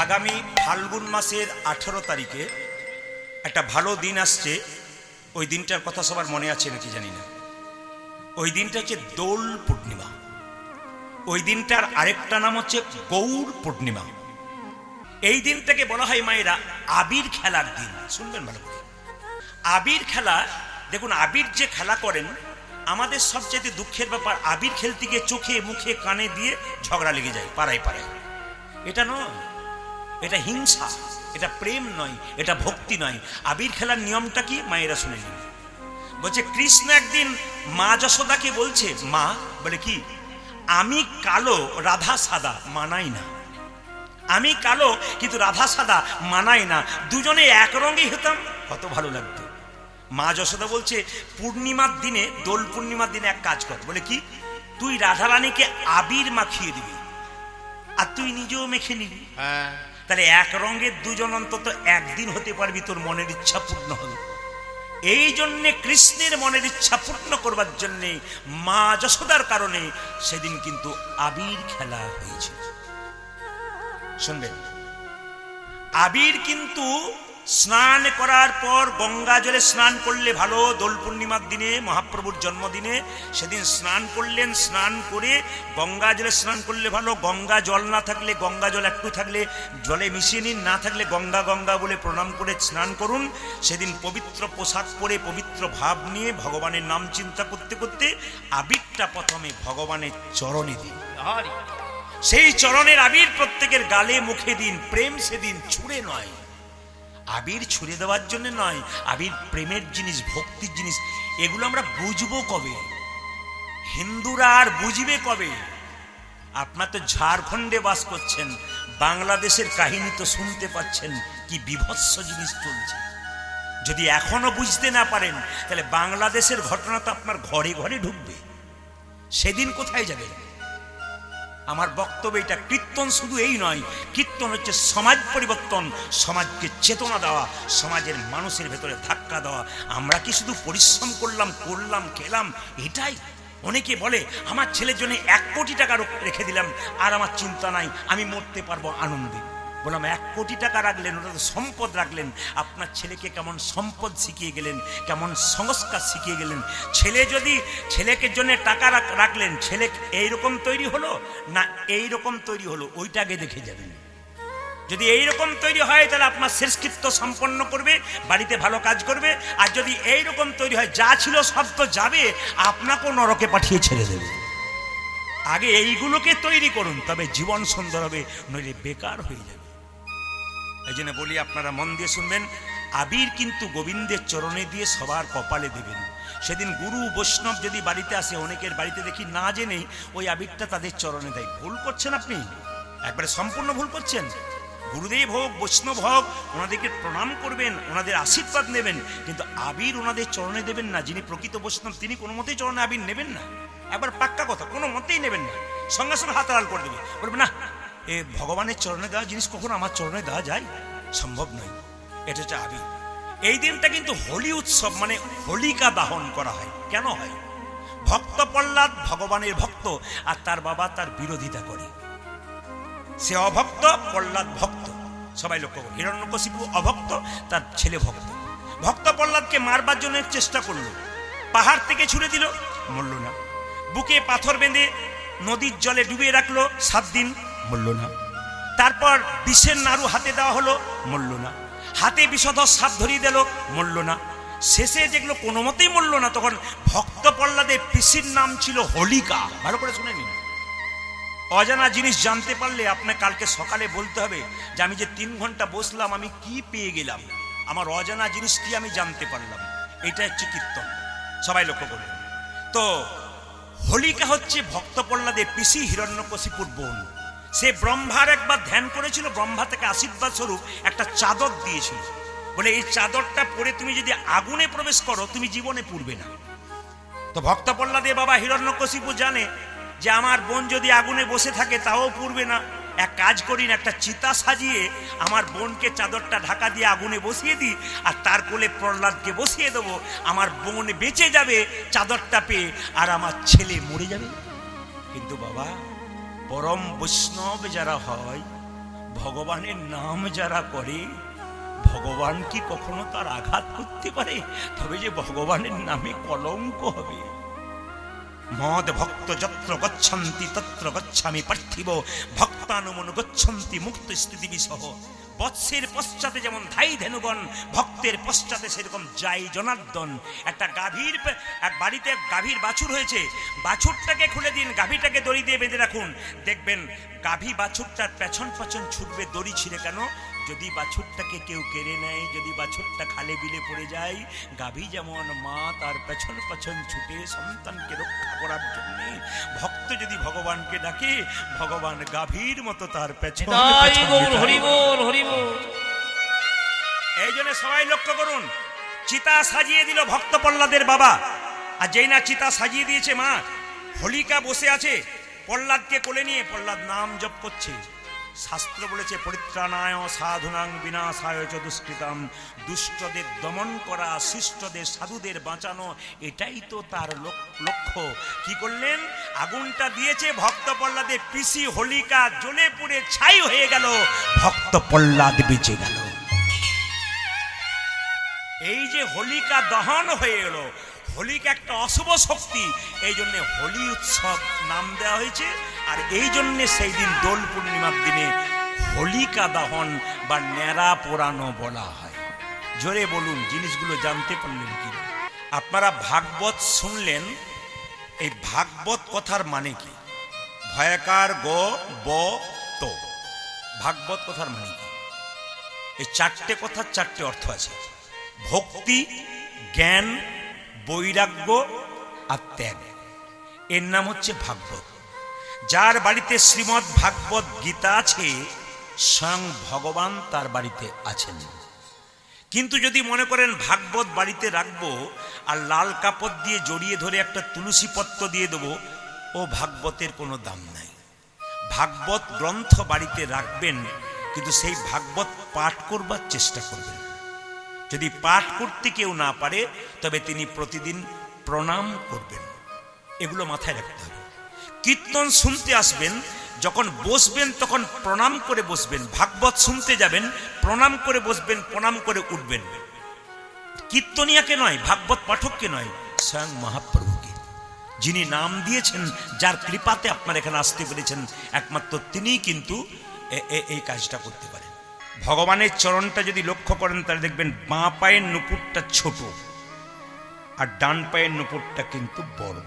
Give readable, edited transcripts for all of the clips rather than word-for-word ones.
আগামী ফাল্গুন মাসের 18 তারিখে একটা ভালো দিন আসছে। ওই দিনটার কথা সবার মনে আছে নাকি জানি না। ওই দিনটা হচ্ছে দোল পূর্ণিমা। ওই দিনটার আরেকটা নাম হচ্ছে গৌর পূর্ণিমা। এই দিনটাকে বলা হয় মায়েরা আবির খেলার দিন। শুনবেন ভালো করে, আবির খেলা। দেখুন, আবির যে খেলা করেন, আমাদের সবচেয়ে দুঃখের ব্যাপার, আবির খেলতে গিয়ে চোখে মুখে কানে দিয়ে ঝগড়া লেগে যায় পাড়ায় পাড়ায়। এটা নয়, এটা হিংসা, এটা প্রেম নয়, এটা ভক্তি নয়। আবির খেলার নিয়মটা কি মায়েরা শুনে নিন। বলছে কৃষ্ণ একদিন মা যশোদাকে বলছে, মা বলে কি, আমি কালো রাধা সাদা মানাই না। আমি কালো কিন্তু রাধা সাদা মানাই না, দুজনে এক রঙেই হতাম কত ভালো লাগতো। মা যশোদা বলছে পূর্ণিমার দিনে, দোল পূর্ণিমার দিনে এক কাজ কর। বলে কি, তুই রাধারানীকে আবির মাখিয়ে দিবি আর তুই নিজেও মেখে নিবি। তাহলে এক রঙের দুজন অন্তত একদিন হতে পারবি, তোর মনের ইচ্ছা পূর্ণ হবে। এই জন্যে কৃষ্ণের মনের ইচ্ছা পূর্ণ করবার জন্যে মা যশোদার কারণে সেদিন কিন্তু আবির খেলা হয়েছে। শুনবেন, আবির কিন্তু স্নান করার পর গঙ্গা জলে স্নান করলে ভালো। দোল পূর্ণিমার দিনে, মহাপ্রভুর জন্মদিনে সেদিন স্নান করলেন, স্নান করে গঙ্গা জলে স্নান করলে ভালো। গঙ্গা জল না থাকলে, গঙ্গা জল একটু থাকলে জলে মিশিয়ে নিন, না থাকলে গঙ্গা গঙ্গা বলে প্রণাম করে স্নান করুন। সেদিন পবিত্র পোশাক পরে পবিত্র ভাব নিয়ে ভগবানের নাম চিন্তা করতে করতে আবিরটা প্রথমে ভগবানের চরণে দিন। সেই চরণের আবির প্রত্যেকের গালে মুখে দিন। প্রেম সেদিন ছুঁড়ে নয়, আবির ছুঁড়ে দেওয়ার জন্য নয়। আবির প্রেমের জিনিস, ভক্তির জিনিস। এগুলো আমরা বুঝবো কবে? হিন্দুরা আর বুঝবে কবে? আপনার তো ঝাড়খণ্ডে বাস করছেন, বাংলাদেশের কাহিনী তো শুনতে পাচ্ছেন কি বিভৎস জিনিস চলছে। যদি এখনো বুঝতে না পারেন, তাহলে বাংলাদেশের ঘটনা তো আপনার ঘরে ঘরে ঢুকবে। সেদিন কোথায় যাবে? আমার বক্তব্য এটা, কীর্তন শুধু এই নয়, কীর্তন হচ্ছে সমাজ পরিবর্তন, সমাজকে চেতনা দেওয়া, সমাজের মানুষের ভেতরে ধাক্কা দেওয়া। আমরা কি শুধু পরিশ্রম করলাম খেলাম এটাই? অনেকে বলে আমার ছেলের জন্য 1 কোটি টাকা রেখে দিলাম আর আমার চিন্তা নাই, আমি মরতে পারবো আনন্দে। বললাম 1 কোটি টাকা রাখলেন, ওটা তো সম্পদ রাখলেন। আপনার ছেলেকে কেমন সম্পদ শিখিয়ে গেলেন, কেমন সংস্কার শিখিয়ে গেলেন। ছেলে যদি, ছেলেকে জন্য টাকা রাখলেন, ছেলে এইরকম তৈরি হলো না এইরকম তৈরি হলো, ওইটা আগে দেখে যাবেন। যদি এইরকম তৈরি হয় তাহলে আপনার শেষকৃত্য সম্পন্ন করবে, বাড়িতে ভালো কাজ করবে। আর যদি এইরকম তৈরি হয়, যা ছিল সব তো যাবে, আপনাকেও নরকে পাঠিয়ে ছেড়ে দেবে। আগে এইগুলোকে তৈরি করুন, তবে জীবন সুন্দর হবে, নইলে বেকার হয়ে যাবে। এই জন্য বলি, আপনারা মন দিয়ে শুনবেন, আবির কিন্তু গোবিন্দের চরণে দিয়ে সবার কপালে দেবেন। সেদিন গুরু বৈষ্ণব যদি বাড়িতে আসে, অনেকের বাড়িতে দেখি না জেনেই ওই আবিরটা তাদের চরণে দেয়। ভুল করছেন আপনি, একবারে সম্পূর্ণ ভুল করছেন। গুরুদেব হোক, বৈষ্ণব হোক, ওনাদেরকে প্রণাম করবেন, ওনাদের আশীর্বাদ নেবেন, কিন্তু আবির ওনাদের চরণে দেবেন না। যিনি প্রকৃত বৈষ্ণব তিনি কোনো মতেই চরণে আবির নেবেন না। একবার পাক্কা কথা, কোনো মতেই নেবেন না। সঙ্গে সঙ্গে হাত আড়াল করে দেবে, বলবে না, এ ভগবানের চরণে দেওয়া জিনিস কখনো আমার চরণে দেওয়া যায়? সম্ভব নয়। এটা হচ্ছে আবির। এই দিনটা কিন্তু হোলি উৎসব, মানে হোলিকা দাহন করা হয়। কেন হয়? ভক্ত প্রহ্লাদ ভগবানের ভক্ত, আর তার বাবা তার বিরোধিতা করে। সে অভক্ত, প্রহ্লাদ ভক্ত। সবাই লক্ষ্য করুন, হিরণ্যকশিপু অভক্ত, তার ছেলে ভক্ত। ভক্ত প্রহ্লাদকে মারবার জন্য চেষ্টা করলো, পাহাড় থেকে ছুড়ে দিল, মরল না। বুকে পাথর বেঁধে নদীর জলে ডুবিয়ে রাখলো 7 দিন, মরল না। তারপর বিষের নাড়ু হাতে দেওয়া হলো, মরল না। হাতে বিষধর সাপ ধরিয়ে দিল, মরল না। শেষে যেগুলো কোনো মতেই মরল না, তখন ভক্ত প্রহ্লাদের পিসির নাম ছিল হোলিকা। ভালো করে শুনে নিন। অজানা জিনিস জানতে পারলে আপনার কালকে সকালে বলতে হবে যে আমি যে 3 ঘন্টা বসলাম আমি কি পেয়ে গেলাম, আমার অজানা জিনিস কি আমি জানতে পারলাম। এটা হচ্ছে কীর্তন। সবাই লক্ষ্য করবেন। তো হোলিকা হচ্ছে ভক্ত প্রহ্লাদের পিসি, হিরণ্যকশিপুর বোন। সে ব্রহ্মার একবার ধ্যান করেছিল, ব্রহ্মা থেকে আশীর্বাদ স্বরূপ একটা চাদর দিয়েছিল, বলে এই চাদরটা পরে তুমি যদি আগুনে প্রবেশ করো তুমি জীবনে পুড়বে না। তো ভক্ত প্রহ্লাদের বাবা হিরণ্যকশিপু জানে যে আমার বোন যদি আগুনে বসে থাকে তাও পুড়বে না, এক কাজ করি না, একটা চিতা সাজিয়ে আমার বোনকে চাদরটা ঢাকা দিয়ে আগুনে বসিয়ে দিই, আর তার কোলে প্রহ্লাদকে বসিয়ে দেবো। আমার বোন বেঁচে যাবে চাদরটা পেয়ে, আর আমার ছেলে মরে যাবে। কিন্তু বাবা, পরম বৈষ্ণব যারা হয়, ভগবানের নাম যারা করে, ভগবান কি কখনো তার আঘাত করতে পারে? তবে যে ভগবানের নামে কলঙ্ক হবে। মদ ভক্ত যত্র গচ্ছন্তি তত্র গচ্ছামি পার্থিব ভক্তানুমন গচ্ছন্তি মুক্ত স্থিতি বিসহ। বৎসের পশ্চাতে যেমন ধাই ধেনুগণ, ভক্তের পশ্চাতে সেরকম যাই জনার্দন। একটা গাভীর, এক বাড়িতে এক গাভীর বাছুর হয়েছে, বাছুরটাকে খুলে দিন, গাভীটাকে দড়ি দিয়ে বেঁধে রাখুন, দেখবেন গাভী বাছুরটার পেছন পেছন ছুটবে। দড়ি ছিঁড়ে কেন? যদি বাছুরটাকে কেউ কেড়ে নেয়, যদি বাছুরটা খালে বিলে পড়ে যায়, গাভী যেমন মা তার পেছন পেছন ছুটে সন্তানকে রক্ষা করার জন্য, ভক্ত যদি ভগবানকে ডাকে, ভগবান গাভীর মতো তার পেছন। এই জন্য সবাই লক্ষ্য করুন, চিতা সাজিয়ে দিল ভক্ত প্রহ্লাদের বাবা, আর যেই না চিতা সাজিয়ে দিয়েছে মা, হোলিকা বসে আছে প্রহ্লাদকে কোলে নিয়ে, প্রহ্লাদ নাম জপ করছে। শাস্ত্র বলেছে পরিত্রাণায় সাধুনাং বিনাশায় চ দুষ্কৃতাম, দুষ্টদের দমন করা, শিষ্টদের সাধুদের বাঁচানো, এটাই তো তার লক্ষ্য। কি করলেন? আগুনটা দিয়েছে ভক্ত প্রহ্লাদের পিসি হোলিকা জ্বলে পুড়ে ছাই হয়ে গেল, ভক্ত প্রহ্লাদ বেঁচে গেল। এই যে হোলিকা দহন হয়ে গেল, হোলিকা একটা অশুভ শক্তি, এই জন্য হোলি উৎসব নাম দেওয়া হয়েছে। আর এই জন্যে সেই দিন দোল পূর্ণিমার দিনে হোলিকা দহন বা ন্যাড়া পোড়ানো বলা হয়। জোরে বলুন, জিনিসগুলো জানতে পারলেন কি? আপনারা ভাগবত শুনলেন, এই ভাগবত কথার মানে কি? ভয়াকার গ ব ত, ভাগবত কথার মানে কি? এই চারটে কথার চারটে অর্থ আছে: ভক্তি, জ্ঞান, বৈরাগ্য আর ত্যাগ। এর নাম হচ্ছে ভাগবত। যার বাড়িতে শ্রীমদ্ ভাগবত গীতা আছে, স্বয়ং ভগবান তার বাড়িতে আছেন। কিন্তু যদি মনে করেন ভাগবত বাড়িতে রাখবো আর লাল কাপড় দিয়ে জড়িয়ে ধরে একটা তুলসী পত্র দিয়ে দেবো, ও ভাগবতের কোনো দাম নাই। ভাগবত গ্রন্থ বাড়িতে রাখবেন, কিন্তু সেই ভাগবত পাঠ করবার চেষ্টা করবেন। যদি পাঠ করতে কেউ না পারে, তবে তিনি প্রতিদিন প্রণাম করবেন। এগুলো মাথায় রাখতে হবে। কীর্তন শুনতে আসবেন, যখন বসবেন তখন প্রণাম করে বসবেন। ভাগবত শুনতে যাবেন, প্রণাম করে বসবেন, প্রণাম করে উঠবেন। কীর্তনিয়াকে নয়, ভাগবত পাঠককে নয়, স্বয়ং মহাপ্রভুকে, যিনি নাম দিয়েছেন, যার কৃপাতে আপনারা এখানে আসতে পেরেছেন, একমাত্র তিনিই কিন্তু এই কাজটা করতে পারেন। ভগবানের চরণটা যদি লক্ষ্য করেন, তাহলে দেখবেন বাঁ পায়ের নুপুরটা ছোট আর ডান পায়ের নুপুরটা কিন্তু বড়।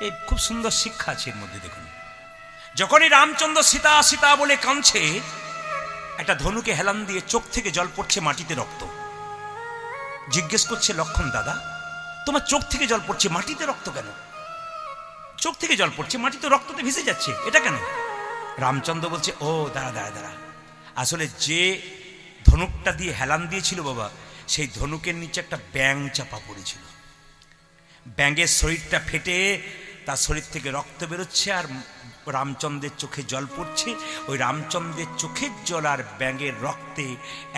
এই খুব সুন্দর শিক্ষা আছে এর মধ্যে। দেখুন, যখনই রামচন্দ্র সীতা সীতা বলে কাঁদছে, একটা ধনুকে হেলান দিয়ে চোখ থেকে জল পড়ছে, মাটিতে রক্ত। জিজ্ঞেস করছে লক্ষণ, দাদা তোমার চোখ থেকে জল পড়ছে, মাটিতে রক্ত কেন? চোখ থেকে জল পড়ছে, মাটিতে রক্ততে ভেসে যাচ্ছে, এটা কেন? রামচন্দ্র বলছে, ও দাঁড়া দাঁড়া দাঁড়া, আসলে যে ধনুকটা দিয়ে হেলান দিয়েছিল বাবা, সেই ধনুকের নিচে একটা ব্যাঙ চাপা পড়েছিল। ব্যাঙের শরীরটা ফেটে তার শরীর থেকে রক্ত বেরোচ্ছে, আর রামচন্দ্রের চোখে জল পড়ছে। ওই রামচন্দ্রের চোখের জল আর ব্যাঙের রক্তে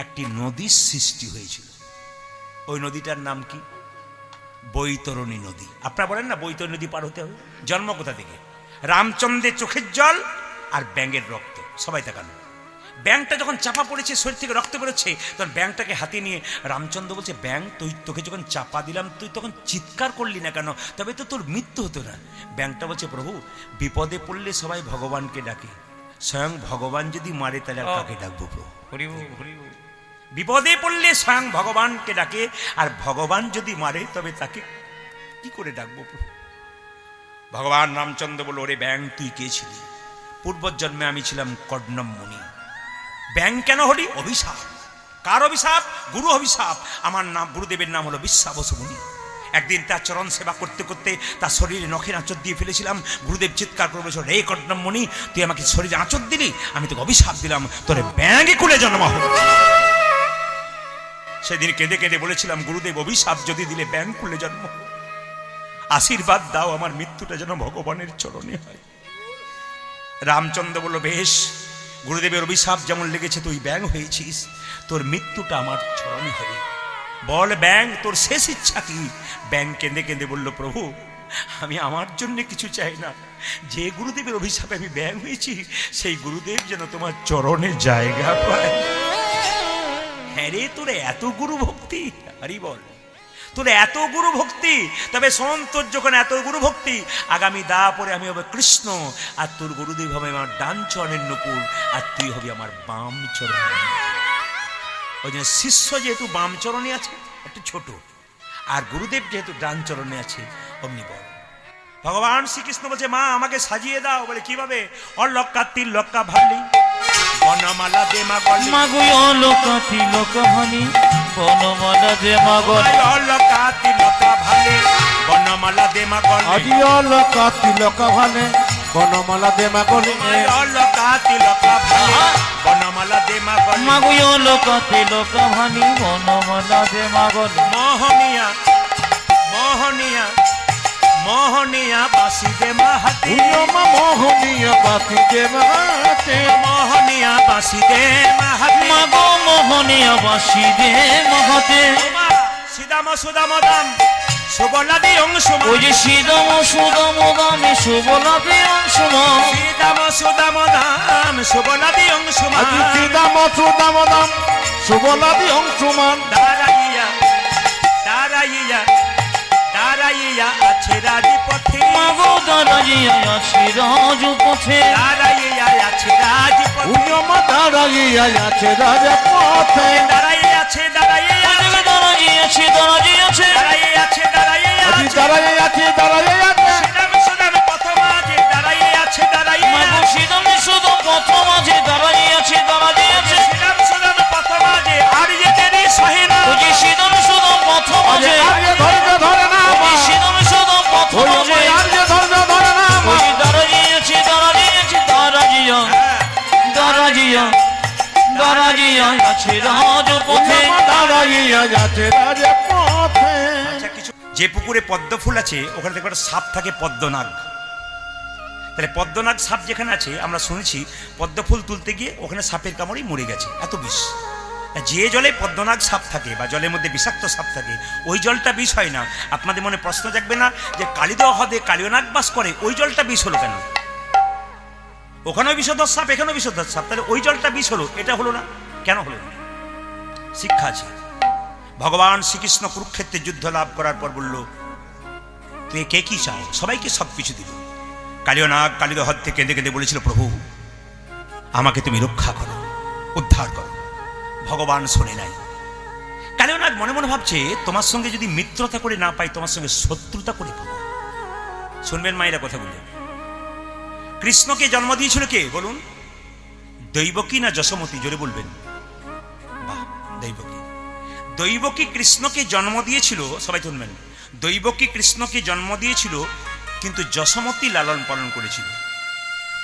একটি নদীর সৃষ্টি হয়েছিল। ওই নদীটার নাম কি? বৈতরণী নদী। আপনারা বলেন না বৈতরণী নদী পার হতে হবে? জন্ম কোথা থেকে? রামচন্দ্রের চোখের জল আর ব্যাঙের রক্ত। সবাই তাকানো। ব্যাংকটা যখন চাপা পড়েছে, শরীর থেকে রক্ত বেরোচ্ছে, তখন ব্যাংকটাকে হাতে নিয়ে রামচন্দ্র বলছে, ব্যাং তোকে যখন চাপা দিলাম, তুই তখন চিৎকার করলি না কেন? তবে তো তোর মৃত্যু হতো না। ব্যাংকটা বলছে, প্রভু বিপদে পড়লে সবাই ভগবানকে ডাকে, স্বয়ং ভগবান যদি মারে তাহলে আর কাকে ডাকবো প্রভু? বিপদে পড়লে স্বয়ং ভগবানকে ডাকে, আর ভগবান যদি মারে তবে তাকে কি করে ডাকবো প্রভু? ভগবান রামচন্দ্র বলল, ওরে ব্যাং তুই কে ছিলি? পূর্বজন্মে আমি ছিলাম কর্ণম মুনি। ব্যাং কেন হলি? অভিশাপ। কার অভিশাপ? গুরু অভিশাপ। আমার নাম, গুরুদেবের নাম হলো বিশ্বাবসু মুনি। একদিন তার চরণ সেবা করতে করতে তার শরীরে নখের আঁচড় দিয়ে ফেলেছিলাম। গুরুদেব চিৎকার করে বলেছিল, রে কর্ণম মুনি, তুই আমাকে শরীরে আঁচড় দিলি, আমি তোকে অভিশাপ দিলাম, তোরে ব্যাঙে কুলে জন্ম হোক। সেদিন কেঁদে কেঁদে বলেছিলাম, গুরুদেব অভিশাপ যদি দিলে ব্যাং কুলে জন্ম, আশীর্বাদ দাও আমার মৃত্যুটা যেন ভগবানের চরণে হয়। রামচন্দ্র বলল, বেশ, গুরুদেবের অভিশাপ যেমন লেগেছে, তুই ব্যাং হয়েছিস, তোর মৃত্যুটা আমার চরণে হবে। বল ব্যাং তোর শেষ ইচ্ছা কি? ব্যাং কেঁদে কেঁদে বলল, প্রভু আমি আমার জন্য কিছু চাই না, যে গুরুদেবের অভিশাপে আমি ব্যাং হয়েছি সেই গুরুদেব যেন তোমার চরণে জায়গা পায়। হ্যাঁ রে, তোর এত গুরু ভক্তি, আরে বল তোর এত গুরু ভক্তি, তবে শোন, তোর যখন এত গুরু ভক্তি, আগামী দা পরে আমি হবে কৃষ্ণ, আর তোর গুরুদেব হবে আমার ডান চরণের নকুল, আর তুই হবি আমার বাম চরণ। ওই জন্য শিষ্য যেহেতু বাম চরণে আছে একটু ছোট, আর গুরুদেব যেহেতু ডান চরণে আছে অমনি বড়। ভগবান শ্রীকৃষ্ণ বলছে, মা আমাকে সাজিয়ে দাও। বলে কিভাবে? অলক্কা তিলক্কা ভালি বনমালা দে মা গলি, মাগুই অলক্কা তিলক্কা ভালি বনমালা দে মা গলি, অলক্কা তিলক্কা ভালি বনমালা দে মা গলি, আজি অলক্কা তিলক্কা ভালে বনমালা দে মা গলি, অলক্কা তিলক্কা ভালি বনমালা দে মা গলি, মাগুই অলক্কা তিলক্কা ভালি বনমালা দে মা গলি। মোহনিয়া মোহনিয়া মোহনিয়া বাসি দে মাহাতি, মা মোহনীয় বাতি দে মাতে, মোহনিয়া বাসি দে মাহাতি, মাগো মোহনীয় বাসি দে মহাতে। সিদাম সুদাম দাম সুবলাদি অংশুমান, ওই যে সিদম সুদম দামে সুবলাদি অংশুমান, সিদাম সুদাম দাম সুবলাদি অংশুমান, আজি শ্রীদাম সুদাম দাম সুবলাদি অংশুমান, দাঁড়াইয়া দাঁড়াইয়া দাঁড়াইয়া আছে রাজপথে, মাগো দাঁড়াইয়া আছে রাজপথে, দাঁড়াইয়া আছে রাজপথে, মা দাঁড়াইয়া আছে রাজপথে, দাঁড়াইয়া আছে দাঁড়াইয়া আছে দাঁড়াইয়াছে দাঁড়াইয়াছে, দাঁড়াইয়া আছে দাঁড়াইয়া আজি আছে, দাঁড়াইয়া আছে দাঁড়াইয়া আছে, সিদাম সুদাম প্রথম আজে দাঁড়াইয়া আছে দাঁড়াইয়া মাগো সিদমে শুধু প্রথম আছে দাঁড়াইয়াছে দাঁড়াইয়াছে, সিদাম সুদাম প্রথম আজে আর যে দেরি সহে না, ওই যে সিদমে শুধু প্রথম আছে, আজকে ধৈর্য ধরে না ওই সিদমে শুধু প্রথম আছে, আজকে ধৈর্য ধরে না ওই দাঁড়াইয়াছে দাঁড়াইয়াছে দাঁড়াইয়া দাঁড়াইয়া দাঁড়াইয়া আছে রাজপথে, দাঁড়াইয়া যাচ্ছে রাজপথে। আচ্ছা, কিছু যে পুকুরে পদ্ম ফুল আছে ওখানে দেখবে একটা সাপ থাকে পদ্মনাগ। তাহলে পদ্মনাগ সাপ যেখানে আছে আমরা শুনেছি পদ্ম ফুল তুলতে গিয়ে ওখানে সাপের কামড়েই মরে গেছে, এত বিষ। যে জলে পদ্মনাগ সাপ থাকে বা জলের মধ্যে বিষাক্ত সাপ থাকে ওই জলটা বিষ হয় না। আপনাদের মনে প্রশ্ন জাগবে না যে কালিদহ হ্রদে কালিয়নাগ বাস করে, ওই জলটা বিষ হলো কেন? ওখানেও বিষধর সাপ এখানেও বিষধর সাপ, তাহলে ওই জলটা বিষ হলো, এটা হলো না কেন? হলো না, শিক্ষা আছে। ভগবান শ্রীকৃষ্ণ কুরুক্ষেত্রে যুদ্ধ লাভ করার পর বলল, তুই কে কি চাও? সবাইকে সব কিছু দিল। কালিয়নাগ কালিদহ হ্রদ থেকে কেঁদে কেঁদে বলেছিল, প্রভু আমাকে তুমি রক্ষা করো, উদ্ধার করো। ভগবান শোনে নাই। কালিয়নাগ মনে মনে ভাবছে, তোমার সঙ্গে যদি মিত্রতা করে না পাই, তোমার সঙ্গে শত্রুতা করে পাবো। শুনবেন মায়েরা কথা বলে, কৃষ্ণকে জন্ম দিয়েছিল কে বলুন? দৈবকী না যশোমতী? জোরে বলবেন। বাহ, দৈবকী। দৈবকী কৃষ্ণকে জন্ম দিয়েছিল, সবাই শুনবেন, দৈবকী কৃষ্ণকে জন্ম দিয়েছিল, কিন্তু যশোমতী লালন পালন করেছিল।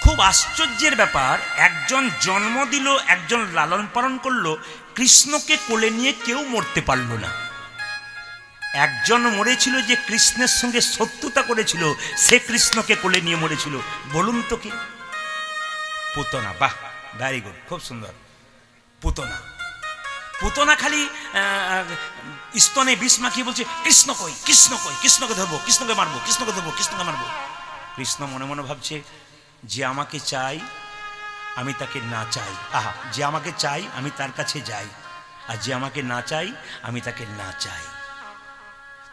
খুব আশ্চর্যের ব্যাপার, একজন জন্ম দিল, একজন লালন পালন করলো, কৃষ্ণকে কোলে নিয়ে কেউ মরতে পারল না। একজন মরেছিল যে কৃষ্ণের সঙ্গে শত্রুতা করেছিল, সে কৃষ্ণকে কোলে নিয়ে মরেছিল। বলুন তো কি? পুতনা। বাহ, ভেরি গুড, খুব সুন্দর। পুতনা। পুতনা খালি স্তনে বিষ মাখিয়ে বলছে, কৃষ্ণ কই, কৃষ্ণ কই, কৃষ্ণকে ধরবো, কৃষ্ণকে মারবো, কৃষ্ণকে ধরবো, কৃষ্ণকে মারবো। কৃষ্ণ মনে মনে ভাবছে, যে আমাকে চাই আমি তাকে না চাই। আহা, যে আমাকে চাই আমি তার কাছে যাই, আর যে আমাকে না চাই আমি তাকে না চাই।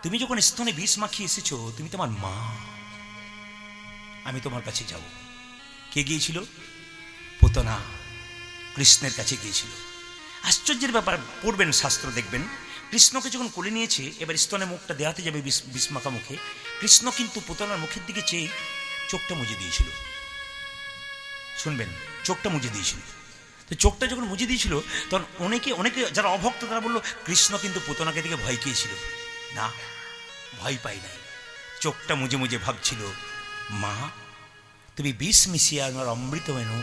তুমি যখন স্তনে বিষ মাখিয়ে এসেছো, তুমি তোমার মা, আমি তোমার কাছে যাব। কে গিয়েছিল? পুতনা কৃষ্ণের কাছে গিয়েছিল। আশ্চর্যের ব্যাপার, পড়বেন শাস্ত্র দেখবেন, কৃষ্ণকে যখন কোলে নিয়েছে, এবার স্তনে মুখটা দেওয়াতে যাবে বিষ মাখা মুখে, কৃষ্ণ কিন্তু পুতনার মুখের দিকে চেয়ে চোখটা মুজে দিয়েছিল। শুনবেন, চোখটা মুজে দিয়েছিল। তো চোখটা যখন মুজে দিয়েছিল, তখন অনেকে যারা অভক্ত তারা বললো, কৃষ্ণ কিন্তু পুতনাকে দিকে ভয় পেয়েছিল। না, ভয় পাই নাই। চোখটা মুজে মুজে ভাবছিল, মা তুমি বিষ মিশিয়ে আমার অমৃত মেনু,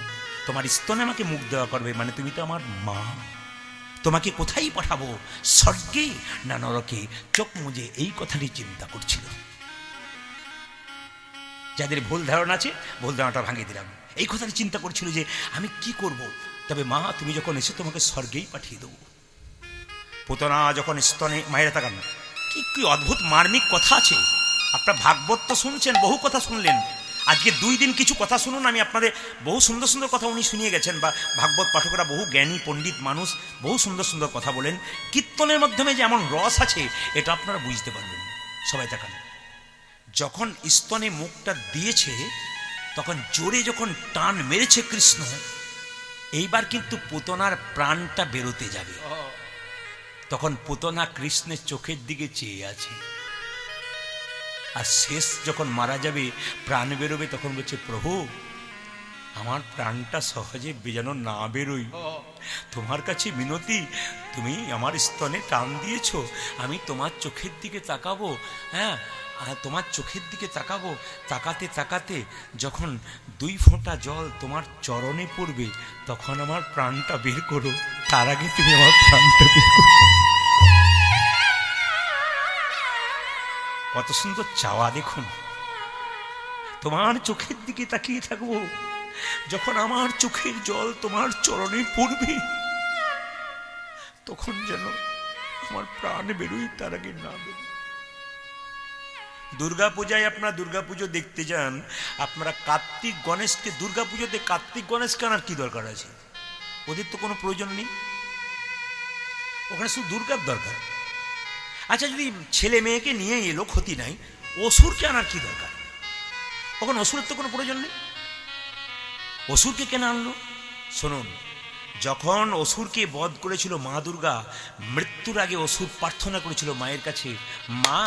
তোমার স্তনে আমাকে মুখ দেওয়া করবে, মানে তুমি তো আমার মা। তোমাকে কোথায় পাঠাবো, স্বর্গে না নরকে? চোখ মুজে এই কথাটি চিন্তা করছিল। যাদের ভুল ধারণা আছে, ভুল ধারণাটা ভাঙিয়ে দিলাম। এই কথাটি চিন্তা করছিল যে আমি কি করব, তবে মা তুমি যখন এসে তোমাকে স্বর্গেই পাঠিয়ে দেবো। পুতনা যখন স্তনে, মায়েরা তাকান, কি কি অদ্ভুত মার্মিক কথা আছে। আপনার ভাগবত তো শুনছেন, বহু কথা শুনলেন, আজকে 2 দিন কিছু কথা শুনুন। আমি আপনাদের বহু সুন্দর সুন্দর কথা উনি শুনিয়ে গেছেন, বা ভাগবত পাঠকরা বহু জ্ঞানী পণ্ডিত মানুষ, বহু সুন্দর সুন্দর কথা বলেন। কীর্তনের মাধ্যমে যে এমন রস আছে এটা আপনারা বুঝতে পারবেন। সবাই তাকান, যখন স্তনে মুখটা দিয়েছে তখন জোরে যখন টান মেরেছে কৃষ্ণ, এইবার কিন্তু পুতনার প্রাণটা বেরোতে যাবে। তখন পুতনা কৃষ্ণের চোখের দিকে চেয়ে আছে, আর শেষ যখন মারা যাবে, প্রাণ বেরোবে, তখন বলছে, প্রভু আমার প্রাণটা সহজে যেন না বেরোই, তোমার কাছে মিনতি, তুমি আমার স্তনে টান দিয়েছ, আমি তোমার চোখের দিকে তাকাবো। হ্যাঁ, তোমার চোখের দিকে তাকাবো, তাকাতে তাকাতে যখন 2 ফোঁটা জল তোমার চরণে পড়বে, তখন আমার প্রাণটা বের করো, তার আগে তুমি আমার প্রাণটা বের করো। কত সুন্দর চাওয়া দেখুন। তোমার চোখের দিকে তাকিয়ে থাকবো, যখন আমার চোখের জল তোমার চরণে পড়বে, তখন যেন আমার প্রাণ বেরোই, তার আগে না বেরোই। দুর্গাপূজায় আপনারা দুর্গাপুজো দেখতে যান, আপনারা কার্তিক গণেশকে, দুর্গাপুজোতে কার্তিক গণেশকে আনার কি দরকার আছে? ওদের তো কোনো প্রয়োজন নেই, ওখানে শুধু দুর্গার দরকার। আচ্ছা, যদি ছেলে মেয়েকে নিয়ে এলো, ক্ষতি নাই, অসুরকে আনার কি দরকার? ওখানে অসুরের তো কোনো প্রয়োজন নেই, অসুরকে কেন আনলো? শুনুন, যখন অসুরকে বধ করেছিল মা দুর্গা, মৃত্যুর আগে অসুর প্রার্থনা করেছিল মায়ের কাছে, মা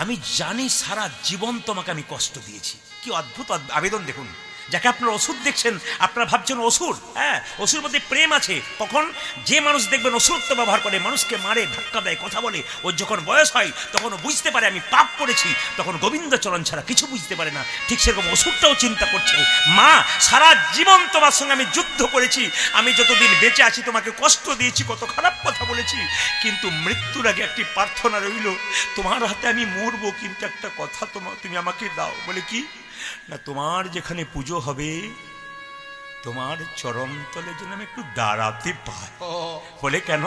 আমি জানি সারা জীবন তোমাকে আমি কষ্ট দিয়েছি। কি অদ্ভুত আবেদন দেখুন। যাকে আপনারা অসুর দেখছেন, আপনারা ভাবছেন অসুর, হ্যাঁ, অসুর মধ্যে প্রেম আছে। কখন যে মানুষ দেখবেন অসুরত্ব ব্যবহার করে, মানুষকে মারে, ধাক্কা দেয়, কথা বলে, ওর যখন বয়স হয় তখন ও বুঝতে পারে আমি পাপ করেছি, তখন গোবিন্দ চরণ ছাড়া কিছু বুঝতে পারে না। ঠিক সেরকম অসুরটাও চিন্তা করছে, মা সারা জীবন তোমার সঙ্গে আমি যুদ্ধ করেছি, আমি যতদিন বেঁচে আছি তোমাকে কষ্ট দিয়েছি, কত খারাপ কথা বলেছি, কিন্তু মৃত্যুর আগে একটি প্রার্থনা রইল, তোমার হাতে আমি মরবো, কিন্তু একটা কথা তুমি আমাকে দাও। বলে কি না, তোমার যেখানে পুজো হবে তোমার চরণ তলে যেন আমি একটু দাঁড়াতে পাই। বলে কেন?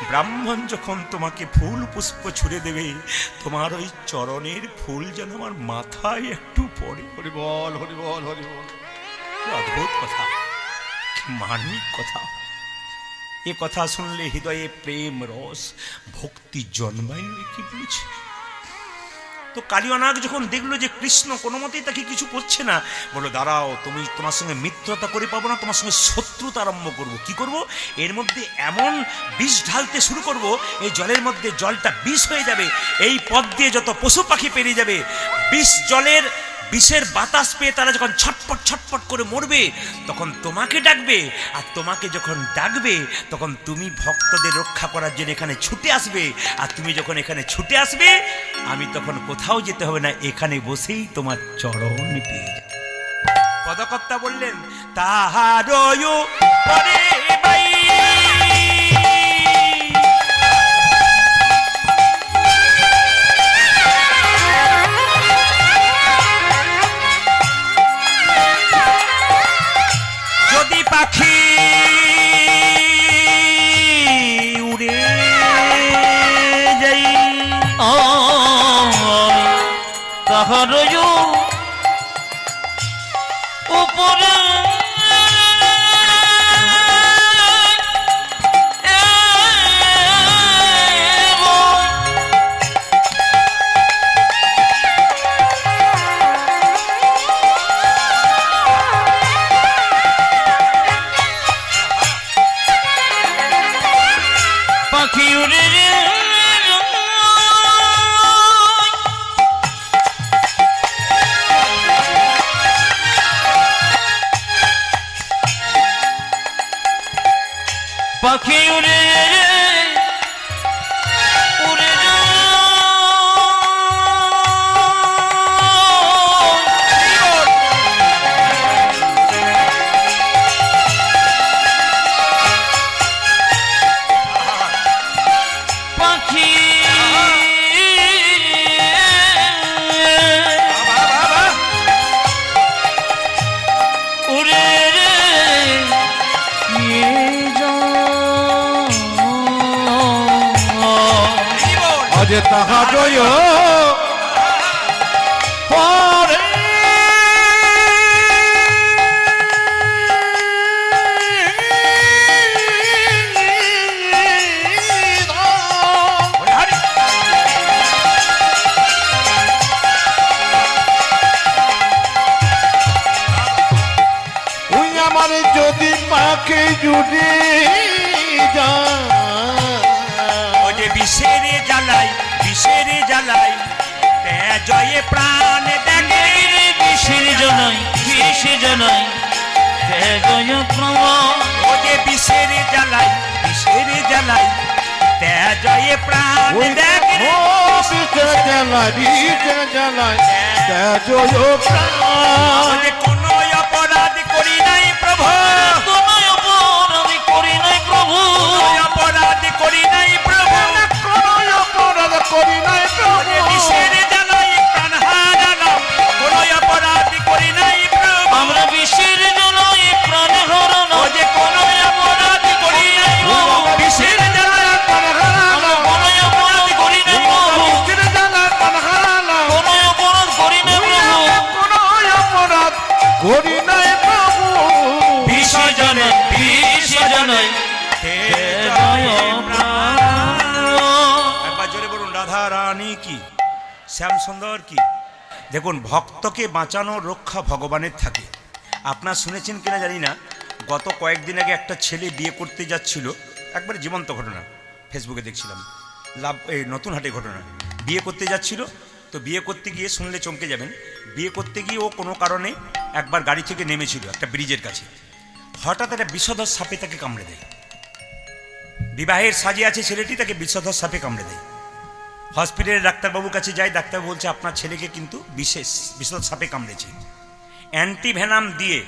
ব্রাহ্মণ যখন তোমাকে ফুল পুষ্প ছুঁড়ে দেবে, তোমার ওই চরণের ফুল যেন আমার মাথায় একটু পড়ে। হরি বল, হরি বল, হরি বল। অদ্ভুত কথা, মার্মিক কথা। এ কথা শুনলে হৃদয়ে প্রেম রস ভক্তি জন্মায়। কি বলছে? তো কালিয়ানাগ যখন দেখলো যে কৃষ্ণ কোনো মতেই তাকে কিছু করছে না, বলো দাঁড়াও, তোমার সঙ্গে মিত্রতা করে পাবো না, তোমার সঙ্গে শত্রুতা আরম্ভ করবো। কি করব? এর মধ্যে এমন বিষ ঢালতে শুরু করব, এই জলের মধ্যে জলটা বিষ হয়ে যাবে, এই পথ দিয়ে যত পশু পাখি পেরিয়ে যাবে, বিষের বাতাস পেয়ে তারা যখন ছটপট ছটপট করে মরবে, তখন তোমাকে ডাকবে, আর তোমাকে যখন ডাকবে তখন তুমি ভক্তদের রক্ষা করার জন্য এখানে ছুটে আসবে, আর তুমি যখন এখানে ছুটে আসবে, আমি তখন কোথাও যেতে হবে না, এখানে বসেই তোমার চরণ পেয়ে যাবে। পদকর্তা বললেন, তাহারও পরে বাই পাখি উড়ে যাই, তাহার উপরে পাখি উড়ে পাখি উড়ে উড়ে পাখি উড়ে আজ তাহারও পরে বলে, "হরি।" ওই আমার যদি পাকে জুড়ে ও যে বিষের জ্বালাই জয়ে প্রাণ দেখে বিষের জনই জয় প্রভু ও যে বিষের জ্বালাই জয়ে প্রাণ দেখে ও যে কোনো অপরাধ করি নাই প্রভু তোমায় অপরাধী করি নাই প্রভু অপরাধ করি নাই প্রভু ও যে বিষের জ্বালাই প্রাণ হারালাম কোনো অপরাধ করি নাই প্রভু আমরা বিষের জনই প্রাণ হরণ ও যে কোনো অপরাধ করি নাই প্রভু বিষের জ্বালাই আমরা কোনো অপরাধ করি নাই প্রভু কোনো অপরাধ করি নাই প্রভু করি নাই প্রভু বিসর্জনই জয় একবার জোরে বলুন রাধা রানী কি শ্যাম সুন্দর কি। দেখুন ভক্তকে বাঁচানো রক্ষা ভগবানের থাকে। আপনার শুনেছেন কিনা জানি না, গত কয়েকদিন আগে একটা ছেলে বিয়ে করতে যাচ্ছিল, একবারে জীবন্ত ঘটনা, ফেসবুকে দেখছিলাম, এই নতুন হাটে ঘটনা। বিয়ে করতে যাচ্ছিল, তো বিয়ে করতে গিয়ে শুনলে চমকে যাবেন, বিয়ে করতে গিয়ে ও কোনো কারণে একবার গাড়ি থেকে নেমেছিল একটা ব্রিজের কাছে, হঠাৎ একটা বিষধর সাপে তাকে কামড়ে দেয়। বিবাহের সাজে আছে ছেলেটি, তাকে বিষধর সাপে কামড়ে দেয়। হসপিটালের ডাক্তারবাবুর কাছে যায়, ডাক্তার বলছে আপনার ছেলেকে কিন্তু বিষধর সাপে কামড়েছে। অ্যান্টিভেনাম দিয়ে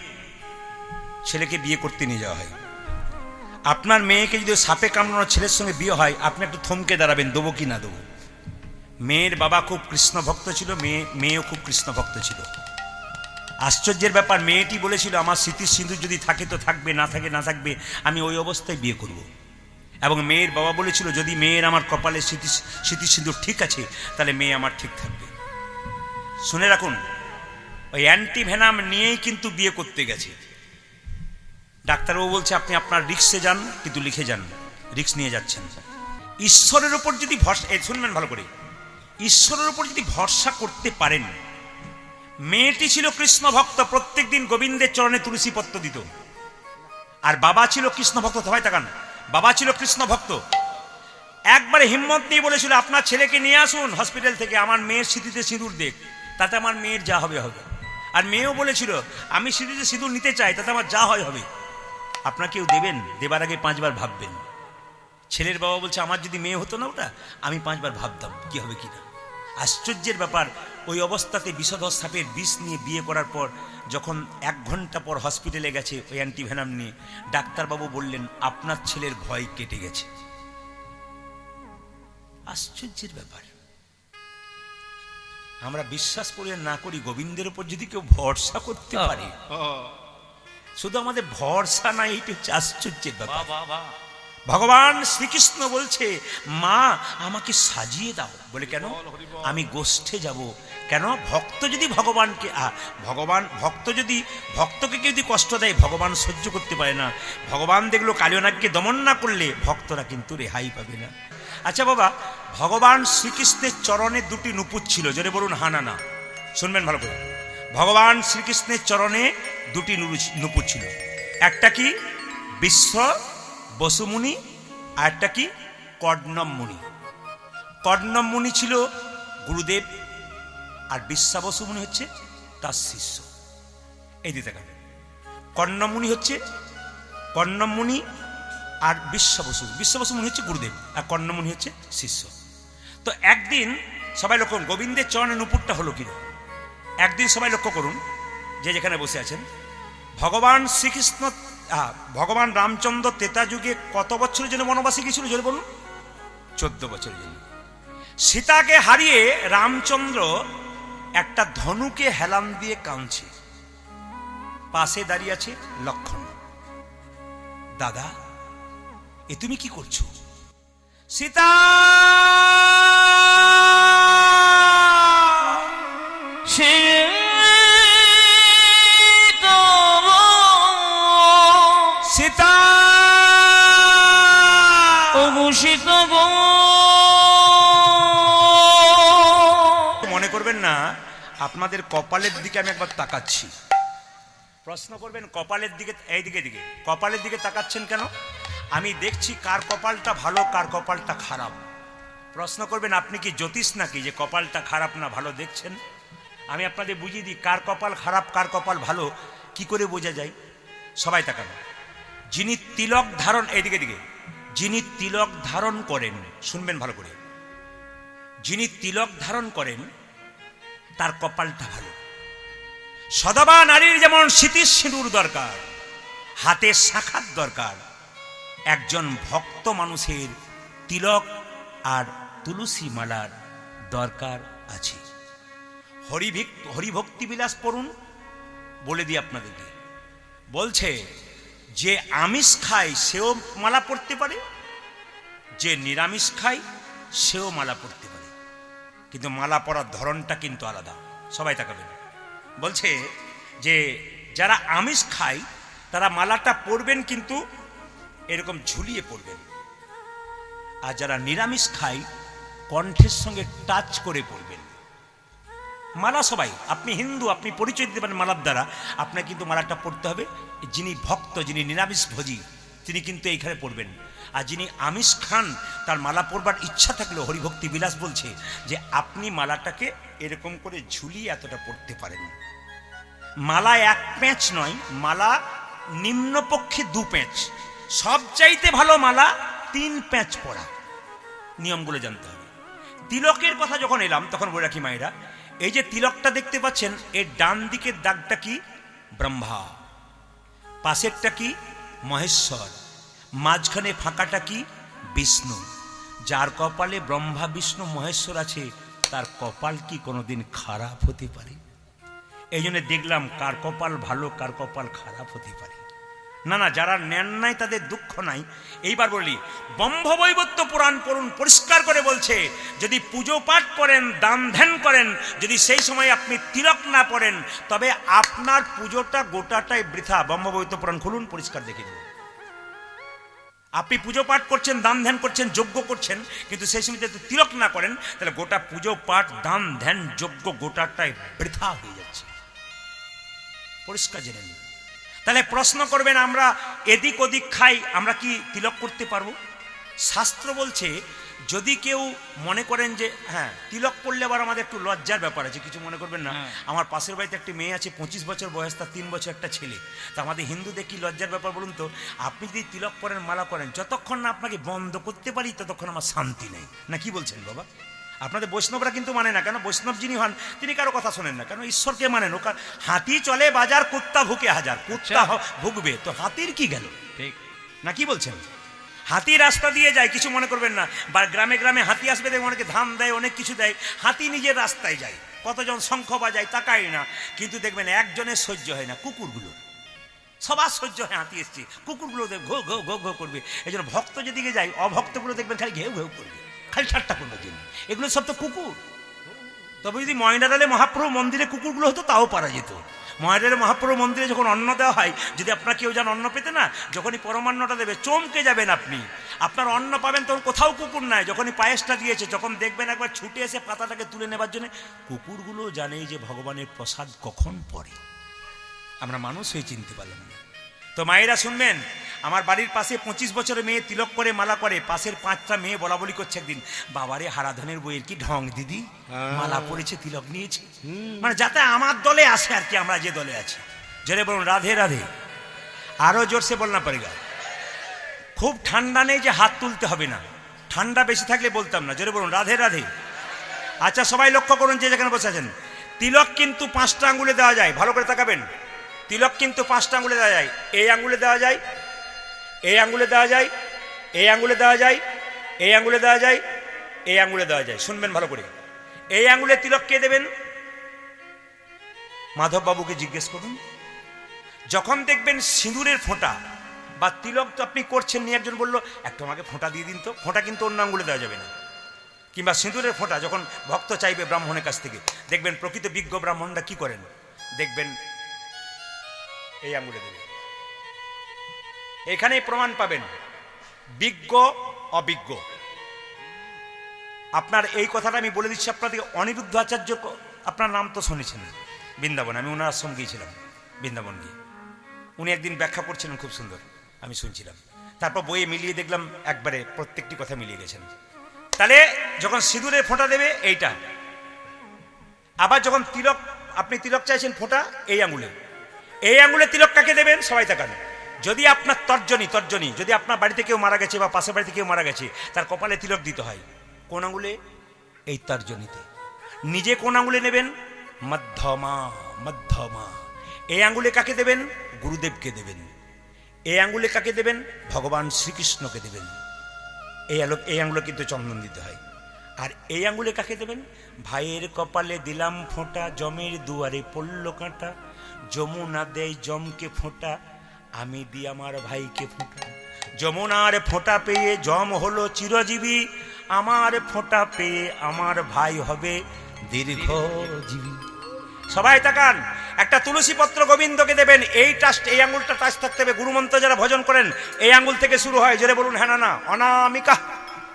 ছেলেকে বিয়ে করতে নিয়ে যাওয়া হয়। আপনার মেয়েকে যদি সাপে কামড়ানো ছেলের সঙ্গে বিয়ে হয়, আপনি একটু থমকে দাঁড়াবেন, দেবো কি না দেবো। মেয়ের বাবা খুব কৃষ্ণ ভক্ত ছিল, মেয়েও খুব কৃষ্ণ ভক্ত ছিল। আশ্চর্যের ব্যাপার, মেয়েটি বলেছিল আমার স্মৃতির সিঁদুর যদি থাকে তো থাকবে, না থাকে না থাকবে, আমি ওই অবস্থায় বিয়ে করব। এবং মেয়ের বাবা বলেছিল যদি মেয়ের আমার কপালে স্মৃতি সিঁদুর ঠিক আছে তাহলে মেয়ে আমার ঠিক থাকবে। শুনে রাখুন, ওই অ্যান্টিভেনাম নিয়েই কিন্তু বিয়ে করতে গেছে। ডাক্তারবাবু বলছে আপনি আপনার রিক্সে যান, কিন্তু লিখে যান, রিক্স নিয়ে যাচ্ছেন। ঈশ্বরের ওপর যদি ভরসা, শুনবেন ভালো করে, ঈশ্বরের ওপর যদি ভরসা করতে পারেন। মেয়েটি ছিল কৃষ্ণ ভক্ত, প্রত্যেক দিন গোবিন্দের চরণে তুলসী পত্র দিত। আর বাবা ছিল কৃষ্ণ ভক্ত, সবাই তাকান, বাবা ছিল কৃষ্ণ ভক্ত। একবারে হিম্মত নিয়ে বলেছিল আপনার ছেলেকে নিয়ে আসুন হসপিটাল থেকে, আমার মেয়ের স্মৃতিতে সিঁদুর দেখ, তাতে আমার মেয়ের যা হবে হবে। আর মেয়েও বলেছিল আমি স্মৃতিতে সিঁদুর নিতে চাই, তাতে আমার যা হয় হবে। আপনাকেও দেবেন, দেবার আগে 5 বার ভাববেন। ছেলের বাবা বলছে আমার যদি মেয়ে হতো না ওটা, আমি 5 বার ভাবতাম কি হবে কিনা। আশ্চর্যের ব্যাপার, ওই অবস্থাতে বিষধর সাপের বিষ নিয়ে বিয়ে করার পর যখন 1 ঘন্টা পর হসপিটালে গেছে ওই অ্যান্টিভেনাম নিয়ে, ডাক্তারবাবু বললেন আপনার ছেলের ভয় কেটে গেছে। আশ্চর্যের ব্যাপার, আমরা বিশ্বাস করি না করি, গোবিন্দের উপর যদি কেউ ভরসা করতে পারে, শুধু আমাদের ভরসা নাই, এইটা হচ্ছে আশ্চর্যের ব্যাপার। ভগবান শ্রীকৃষ্ণ বলছে মা আমাকে সাজিয়ে দাও, বলে কেন, আমি গোষ্ঠে যাব। কেন, ভক্ত যদি ভগবানকে ভক্ত যদি ভক্তকে কেউ যদি কষ্ট দেয়, ভগবান সহ্য করতে পারে না। ভগবান দেখলো কালিয়নাগকে দমন না করলে ভক্তরা কিন্তু রেহাই পাবে না। আচ্ছা বাবা, ভগবান শ্রীকৃষ্ণের চরণে 2টি নুপুর ছিল, জোরে বলুন হানা না, শুনবেন ভালো করে। ভগবান শ্রীকৃষ্ণের চরণে 2টি নুপুর ছিল, একটা কি বিশ্ব বসুমুনি, আর একটা কি কর্ণম মুনি। কর্ণম মুনি ছিল গুরুদেব, আর বিশ্বাবসু মুনি হচ্ছে তার শিষ্য। এই দিতে গেল কর্ণম মুনি হচ্ছে কর্ণম মুনি আর বিশ্বাবসু মুনি হচ্ছে গুরুদেব, আর কর্ণম মুনি হচ্ছে শিষ্য। তো একদিন সবাই লক্ষ্য করুন, গোবিন্দের চরণে নুপুরটা হলো কিনা। একদিন সবাই লক্ষ্য করুন, যে যেখানে বসে আছেন, ভগবান শ্রীকৃষ্ণ ভগবান রামচন্দ্র ত্রেতা যুগে কত বছরের জন্য বনবাসে গিয়েছিল জোরে বলুন, 14 বছরের জন্য। সীতাকে হারিয়ে রামচন্দ্র একটা ধনুকে হেলান দিয়ে কাঁদছে, পাশে দাঁড়িয়ে আছে লক্ষ্মণ। দাদা এ তুমি কি করছো? সীতা সে কলুষিত গো। মনে করবেন না আপনাদের কপালের দিকে আমি একবার তাকাচ্ছি। প্রশ্ন করবেন কপালের দিকে, এইদিকে দিকে কপালের দিকে তাকাচ্ছেন কেন? আমি দেখছি কার কপালটা ভালো কার কপালটা খারাপ। প্রশ্ন করবেন আপনি কি জ্যোতিষ নাকি যে কপালটা খারাপ না ভালো দেখছেন? আমি আপনাদের বুঝিয়ে দিই কার কপাল খারাপ কার কপাল ভালো কি করে বোঝা যায়। সবাই তাকানো। যিনি তিলক ধারণ, এইদিকে দিকে, যিনি তিলক ধারণ করেন, শুনবেন ভালো করে, যিনি তিলক ধারণ করেন তার কপালটা ভালো। সদবা নারীর যেমন স্মৃতির সিঁদুর দরকার, হাতে শাখাত দরকার, একজন ভক্ত মানুষের তিলক আর তুলসী মালার দরকার আছে। হরিভক্তি বিলাস পড়ুন, বলে দিই আপনাদেরকে। বলছে যে আমিষ খায় সেও মালা পড়তে পারে, যে নিরামিষ খায় সেও মালা পড়তে পারে, কিন্তু মালা পরার ধরনটা কিন্তু আলাদা। সবাই তাকাবেন। বলছে যে যারা আমিষ খায় তারা মালাটা পরবেন কিন্তু এরকম ঝুলিয়ে পরবেন, আর যারা নিরামিষ খায় কণ্ঠের সঙ্গে টাচ করে পরবেন মালা। সবাই আপনি হিন্দু, আপনি পরিচয় দিতে পারেন মালার দ্বারা, আপনাকে কিন্তু মালাটা পড়তে হবে। যিনি ভক্ত, যিনি নিরামিষ ভোজী, তিনি কিন্তু এইখানে পড়বেন। আর যিনি আমিষ খান তার মালা পরবার ইচ্ছা থাকলেও হরিভক্তি বিলাস বলছে যে আপনি মালাটাকে এরকম করে ঝুলিয়ে এতটা পড়তে পারেন। মালা এক প্যাঁচ নয়, মালা নিম্নপক্ষে দু প্যাঁচ, সবচাইতে ভালো মালা 3 প্যাঁচ পড়া। নিয়মগুলো জানতে হবে। তিলকের কথা যখন এলাম তখন বলে রাখি মায়েরা, এই যে তিলকটা দেখতে পাচ্ছেন এর ডান দিকের দাগটা কি? ব্রহ্মা। পাশেরটা কি? মহেশ্বর। মাঝখানে ফাঁকাটা কি? বিষ্ণু। যার কপালে ব্রহ্মা বিষ্ণু মহেশ্বর আছে তার কপাল কি কোনোদিন খারাপ হতে পারে? এই জন্য দেখলাম কার কপাল ভালো কার কপাল খারাপ হতে পারে না। না, যারা নেন নাই তাদের দুঃখ নাই। এইবার বলি, ব্রহ্মবৈবর্ত পুরাণ পড়ুন, পরিষ্কার করে বলছে যদি পুজো পাঠ করেন, দান ধ্যান করেন, যদি সেই সময় আপনি তিলক না পড়েন তবে আপনার পুজোটা গোটাটাই বৃথা। ব্রহ্মবৈবর্ত পুরাণ খুলুন, পরিষ্কার দেখে দিন। আপনি পুজো পাঠ করছেন, দান ধ্যান করছেন, যজ্ঞ করছেন, কিন্তু সেই সময় যদি তিলক না করেন তাহলে গোটা পুজো পাঠ দান ধ্যান যজ্ঞ গোটাটাই বৃথা হয়ে যাচ্ছে। পরিষ্কার জেনে নিন। তাহলে প্রশ্ন করবেন আমরা এদিক ওদিক খাই, আমরা কি তিলক করতে পারবো? শাস্ত্র বলছে যদি কেউ মনে করেন যে হ্যাঁ তিলক পড়লে আবার আমাদের একটু লজ্জার ব্যাপার আছে, কিছু মনে করবেন না। আমার পাশের বাড়িতে একটি মেয়ে আছে, 25 বছর বয়স, তার 3 বছর একটা ছেলে। তা আমাদের হিন্দুদের কি লজ্জার ব্যাপার বলুন তো? আপনি যদি তিলক পরেন, মালা করেন, যতক্ষণ না আপনাকে বন্ধ করতে পারি ততক্ষণ আমার শান্তি নেই। না কি বলছেন বাবা? আপনাদের বৈষ্ণবরা কিন্তু মানে না কেন? বৈষ্ণব যিনি হন তিনি কারো কথা শোনেন না কেন? ঈশ্বরকে মানেন। ওকা হাতি চলে বাজার, কুত্তা ভুকে হাজার। কুত্তা ভুগবে তো হাতির কি গেল? ঠিক না কি বলছেন? হাতি রাস্তা দিয়ে যায়, কিছু মনে করবেন না। বা গ্রামে গ্রামে হাতি আসবে, দেখবেন অনেকে ধান দেয়, অনেক কিছু দেয়, হাতি নিজের রাস্তায় যায়। কতজন শঙ্খ বাজায় তাকায় না, কিন্তু দেখবেন একজনের সহ্য হয় না, কুকুরগুলো। সবার সহ্য হয়, হাতি এসছে, কুকুরগুলো ঘো ঘো ঘো ঘো করবে। এই জন্য ভক্ত যেদিকে যায় অভক্তগুলো দেখবেন খালি ঘেউ ঘেউ করবে, খালি ঠাট্টা করবে জন্য। এগুলো সব তো কুকুর। তবে যদি ময়নাডালে মহাপ্রভু মন্দিরে কুকুরগুলো হতো তাও পারা যেত। ময়নাডালে মহাপ্রভু মন্দিরে যখন অন্ন দেওয়া হয়, যদি আপনার কেউ যান অন্ন পেতে না, যখনই পরমান্নটা দেবে চমকে যাবেন আপনি। আপনার অন্ন পাবেন তখন কোথাও কুকুর নাই। যখনই পায়েসটা দিয়েছে যখন দেখবেন একবার ছুটে এসে পাতাটাকে তুলে নেবার জন্য, কুকুরগুলো জানে যে ভগবানের প্রসাদ কখন পড়ে। আমরা মানুষ হয়ে চিনতে পারলাম না। তো মায়েরা শুনবেন, আমার বাড়ির পাশে 25 বছরের মেয়ে তিলক করে মালা করে, পাশের 5টা মেয়ে বলা বলি করছে একদিন, বাবারে হারাধনের বইয়ের কি ঢং দিদি, মালা পড়েছে তিলক নিয়েছে। মানে যাতে আমার দলে আসে আর কি, আমরা যে দলে আছি। জোরে বলুন রাধে রাধে। আরো জোরসে বলনা পড়েগা। খুব ঠান্ডা নেই যে হাত তুলতে হবে না, ঠান্ডা বেশি থাকলে বলতাম না। জোরে বলুন রাধে রাধে। আচ্ছা সবাই লক্ষ্য করুন, যে যেখানে বসে আছেন, তিলক কিন্তু 5টা আঙ্গুলে দেওয়া যায়। ভালো করে তাকাবেন। তিলক কিন্তু 5টা আঙ্গুলে দেওয়া যায়। এই আঙ্গুলে দেওয়া যায়, এই আঙ্গুলে দেওয়া যায়, এই আঙ্গুলে দেওয়া যায়, এই আঙ্গুলে দেওয়া যায়, এই আঙ্গুলে দেওয়া যায়। শুনবেন ভালো করে। এই আঙ্গুলে তিলক কে দেবেন? মাধব বাবুকে জিজ্ঞেস করুন। যখন দেখবেন সিঁদুরের ফোঁটা বা তিলক তো আপনি করছেন, নিয়ে একজন বললো একটু আমাকে ফোঁটা দিয়ে দিন তো, ফোঁটা কিন্তু অন্য আঙ্গুলে দেওয়া যাবে না। কিংবা সিঁদুরের ফোঁটা যখন ভক্ত চাইবে ব্রাহ্মণের কাছ থেকে, দেখবেন প্রকৃত বিজ্ঞ ব্রাহ্মণরা কি করেন, দেখবেন এই আঙ্গুলে দেবে। এখানেই প্রমাণ পাবেন বিজ্ঞ অবিজ্ঞ। আপনার এই কথাটা আমি বলে দিচ্ছি আপনাদেরকে, অনিরুদ্ধ আচার্য, আপনার নাম তো শুনেছেন বৃন্দাবন, আমি ওনার আশ্রম গিয়েছিলাম বৃন্দাবন গিয়ে, উনি একদিন ব্যাখ্যা করছিলেন খুব সুন্দর, আমি শুনছিলাম। তারপর বইয়ে মিলিয়ে দেখলাম একবারে প্রত্যেকটি কথা মিলিয়ে গেছেন। তাহলে যখন সিঁদুরে ফোঁটা দেবে এইটা, আবার যখন তিলক, আপনি তিলক চাইছেন ফোঁটা এই আঙুলে, এই আঙুলে তিলক কাকে দেবেন? সবাই তাকান। যদি আপনার তর্জনী যদি আপনার বাড়িতে কেউ মারা গেছে বা পাশের বাড়িতে কেউ মারা গেছে, তার কপালে তিলক দিতে হয় কোন আঙুলে? এই তর্জনীতে। নিজে কোন আঙুলে নেবেন? মধ্যমা। মধ্যমা। এই আঙুলে কাকে দেবেন? গুরুদেবকে দেবেন। এই আঙুলে কাকে দেবেন? ভগবান শ্রীকৃষ্ণকে দেবেন। এই আঙুলে কিন্তু চন্দন দিতে হয়। আর এই আঙুলে কাকে দেবেন? ভাইয়ের কপালে দিলাম ফোঁটা, জমের দুয়ারে পড়ল কাঁটা, যমুনা দেয় জমকে ফোঁটা, আমি দি আমার ভাইকে ফোঁটা। যমুনার ফোঁটা পেয়ে জম হলো চিরজীবী, আমার ফোঁটা পেয়ে আমার ভাই হবে দীর্ঘজীবী। সবাই তাকান। একটা তুলসী পত্র গোবিন্দকে দেবেন, এই আঙুলটা টাচ থাকতে হবে। গুরুমন্ত্র যারা ভজন করেন এই আঙুল থেকে শুরু হয়, জোরে বলুন হ্যাঁ না না। অনামিকা,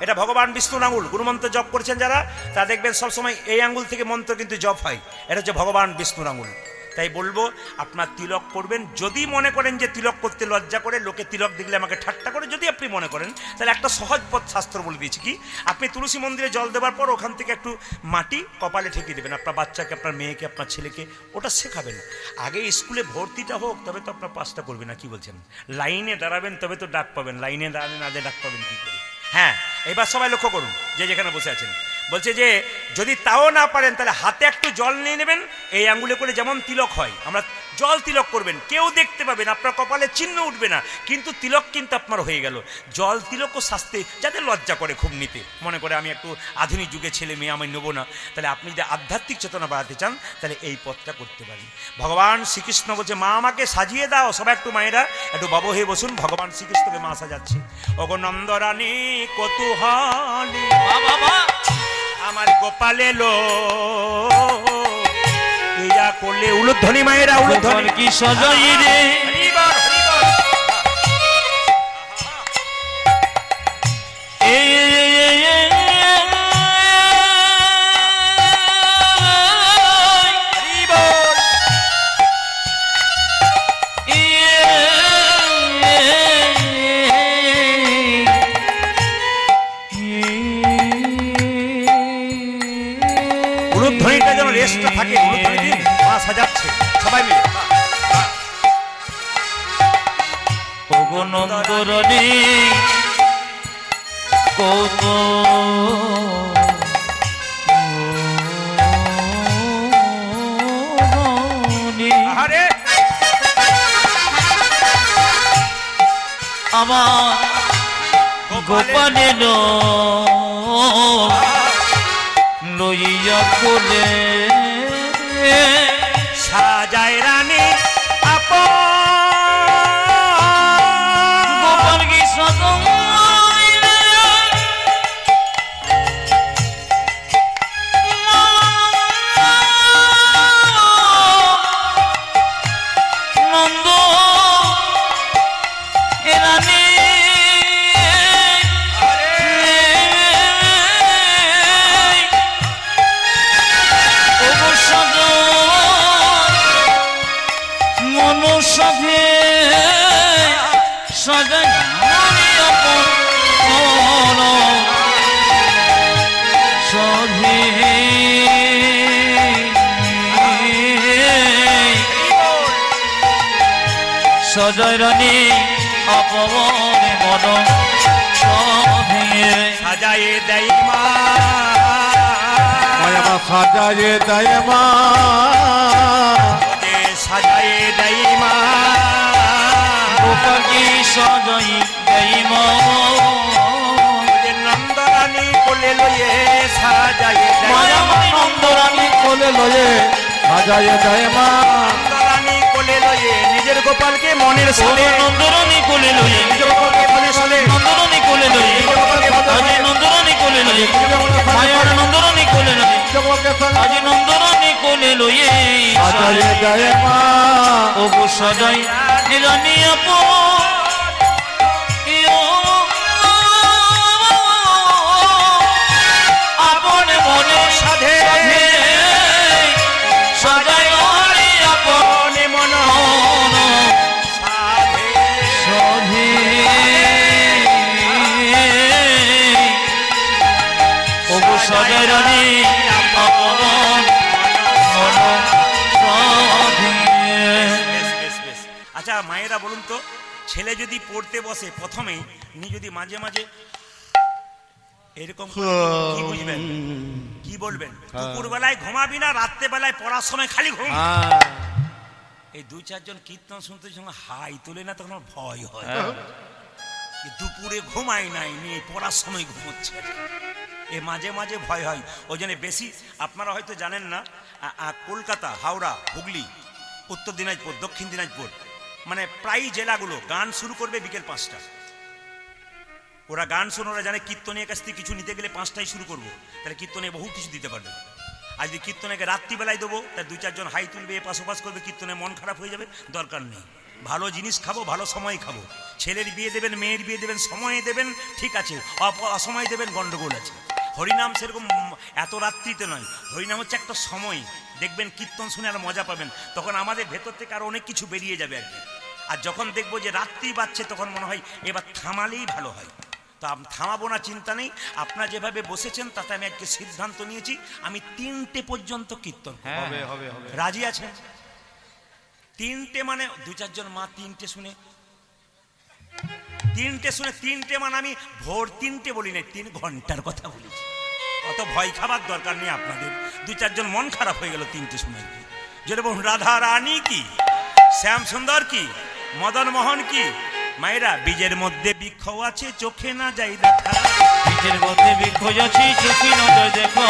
এটা ভগবান বিষ্ণুর আঙুল। গুরুমন্ত্র জপ করেছেন যারা, তা দেখবেন সবসময় এই আঙুল থেকে মন্ত্র কিন্তু জপ হয়। এটা হচ্ছে ভগবান বিষ্ণুর আঙুল। তাই বলবো আপনার তিলক করবেন, যদি মনে করেন যে তিলক করতে লজ্জা করে, লোকে তিলক দেখলে আমাকে ঠাট্টা করে, যদি আপনি মনে করেন, তাহলে একটা সহজ পথ শাস্ত্র বলে দিয়েছি কি, আপনি তুলসী মন্দিরে জল দেওয়ার পর ওখান থেকে একটু মাটি কপালে ঠেকিয়ে দেবেন। আপনার বাচ্চাকে, আপনার মেয়েকে, আপনার ছেলেকে ওটা শেখাবেন। আগে স্কুলে ভর্তিটা হোক, তবে তো আপনার পাসটা করবে না, কি বলছেন? লাইনে দাঁড়াবেন তবে তো ডাক পাবেন, লাইনে দাঁড়ালে না ডাক পাবেন কি করে? হ্যাঁ, এবার সবাই লক্ষ্য করুন, যে যেখানে বসে আছেন। বলছে যে যদি তাও না পারেন তাহলে হাতে একটু জল নিয়ে নেবেন, এই আঙ্গুলে করে যেমন তিলক হয়, আমরা জল তিলক করবেন, কেউ দেখতে পাবেন, আপনার কপালে চিহ্ন উঠবে না, কিন্তু তিলক কিন্তু আপনার হয়ে গেল। জল তিলক ও শাস্তে যাদের লজ্জা করে খুব নিতে, মনে করে আমি একটু আধুনিক যুগে ছেলে মেয়ে আমি নেবো না, তাহলে আপনি যদি আধ্যাত্মিক চেতনা বাড়াতে চান তাহলে এই পথটা করতে পারেন। ভগবান শ্রীকৃষ্ণ বলছে মা আমাকে সাজিয়ে দাও। সবাই একটু মায়েরা একটু বাবু হয়ে বসুন, ভগবান শ্রীকৃষ্ণকে মা সাজাচ্ছে। ওগো নন্দরানী কৌতূহলী আমার গোপাল এলো, ইয়া করলে উলুধ্বনি মায়েরা, উলুধ্বনি কি সজই রে, হরিবল হরিবল। উলুধ্বনিটা যেন রেস্টটা থাকে, উলুধ্বনি দিন মা সাজাচ্ছে সবাই মিলে। ওগো নন্দরানী কৌতূহলী আরে আমার গোপাল এলো, লইয়া কোলে সাজায় রানী আপ গোপাল কি সদম নন্দ রানী মনুষ্যে সজায় সধে সজয় রানী অপবনে মন সধে সাজায়ে দেয় মা, মায়া সাজায়ে দেয় মা, ওরে সাজায়ে দেয় মা, গোপাল কি সজয় দেয় মা, ওরে নন্দরানী কোলে লয়ে সাজায়ে দেয় মায়া মা, নন্দরানী কোলে লয়ে সাজায়ে দেয় মা, নন্দরানী কোলে লয়ে নিজের গোপালকে মনের সালে, নন্দরানী কোলে লয়ে নিজের গোপালকে মনের সালে, নন্দরানী কোলে লয়ে আজি নন্দরানী কোলে লয়ে মায়ার নন্দরানী কোলে লয়ে আজি নন্দরানী কোলে লয়ে সাজায়ে দেয় মা, ওগো সজাই রানী আপন সজয় রানী আপন মন রাধিয়ে। বেশ বেশ। আচ্ছা মায়েরা বলুন তো, ছেলে যদি পড়তে বসে প্রথমেই নি যদি মাঝে মাঝে এরকম করে কি বুঝবেন, কি বলবেন? দুপুর বেলায় ঘুমাবি না, রাত্রে বেলায় পড়ার সময় খালি ঘুম। হ্যাঁ এই দুই চারজন কীর্তন শুনতে যখন হাই তোলে না তখন আমার ভয় হয়। হ্যাঁ। এ দুপুরে ঘুমাই নাই নিয়ে পড়ার সময় ঘুমোচ্ছে, এ মাঝে মাঝে ভয় হয়। ওই জন্য বেশি আপনারা হয়তো জানেন না, কলকাতা, হাওড়া, হুগলি, উত্তর দিনাজপুর, দক্ষিণ দিনাজপুর, মানে প্রায় জেলাগুলো গান শুরু করবে বিকেল 5টা। ওরা গান শুনে ওরা জানে কীর্তনের কাছ থেকে কিছু নিতে গেলে 5টায় শুরু করবো, তাহলে কীর্তনে বহু কিছু দিতে পারবে। আর যদি কীর্তনেকে রাত্রিবেলায় দেবো, তার দুই চারজন হাই তুলবে, এপাশ ওপাশ করবে, কীর্তনে মন খারাপ হয়ে যাবে। দরকার নেই, ভালো জিনিস খাবো, ভালো সময় খাবো। ছেলের বিয়ে দেবেন, মেয়ের বিয়ে দেবেন, সময়ে দেবেন, ঠিক আছে, অসময় দেবেন, গন্ডগোল আছে। হরিনাম সেরকম এত রাত্রিতে নয়, হরিনাম হচ্ছে একটা সময়। দেখবেন কীর্তন শুনে আর মজা পাবেন, তখন আমাদের ভেতর থেকে আরো অনেক কিছু বেরিয়ে যাবে আর কি। আর যখন দেখবো যে রাত্রি বাজছে, তখন মনে হয় এবার থামালেই ভালো হয়। তো থামাবো না, চিন্তা নেই। আপনারা যেভাবে বসেছেন তাতে আমি আজকে সিদ্ধান্ত নিয়েছি, আমি 3টে পর্যন্ত কীর্তন করব। হ্যাঁ। হবে রাজি আছেন? 3টে মানে দু চারজন মা 3টে শুনে, 3টে মানে আমি ভোর 3টে বলি না, 3 ঘন্টার কথা বলেছি। অত ভয় খাবার দরকার নেই আপনাদের। দু চারজন মন খারাপ হয়ে গেল 3টে শুনে। যেটা বলুন, রাধা রানী কি, শ্যাম সুন্দর কি, মদন মোহন কি। মায়েরা, বীজের মধ্যে বৃক্ষ আছে, চোখে না যাই দেখা। বীজের মধ্যে বৃক্ষ আছে, চোখে নজর দেখো।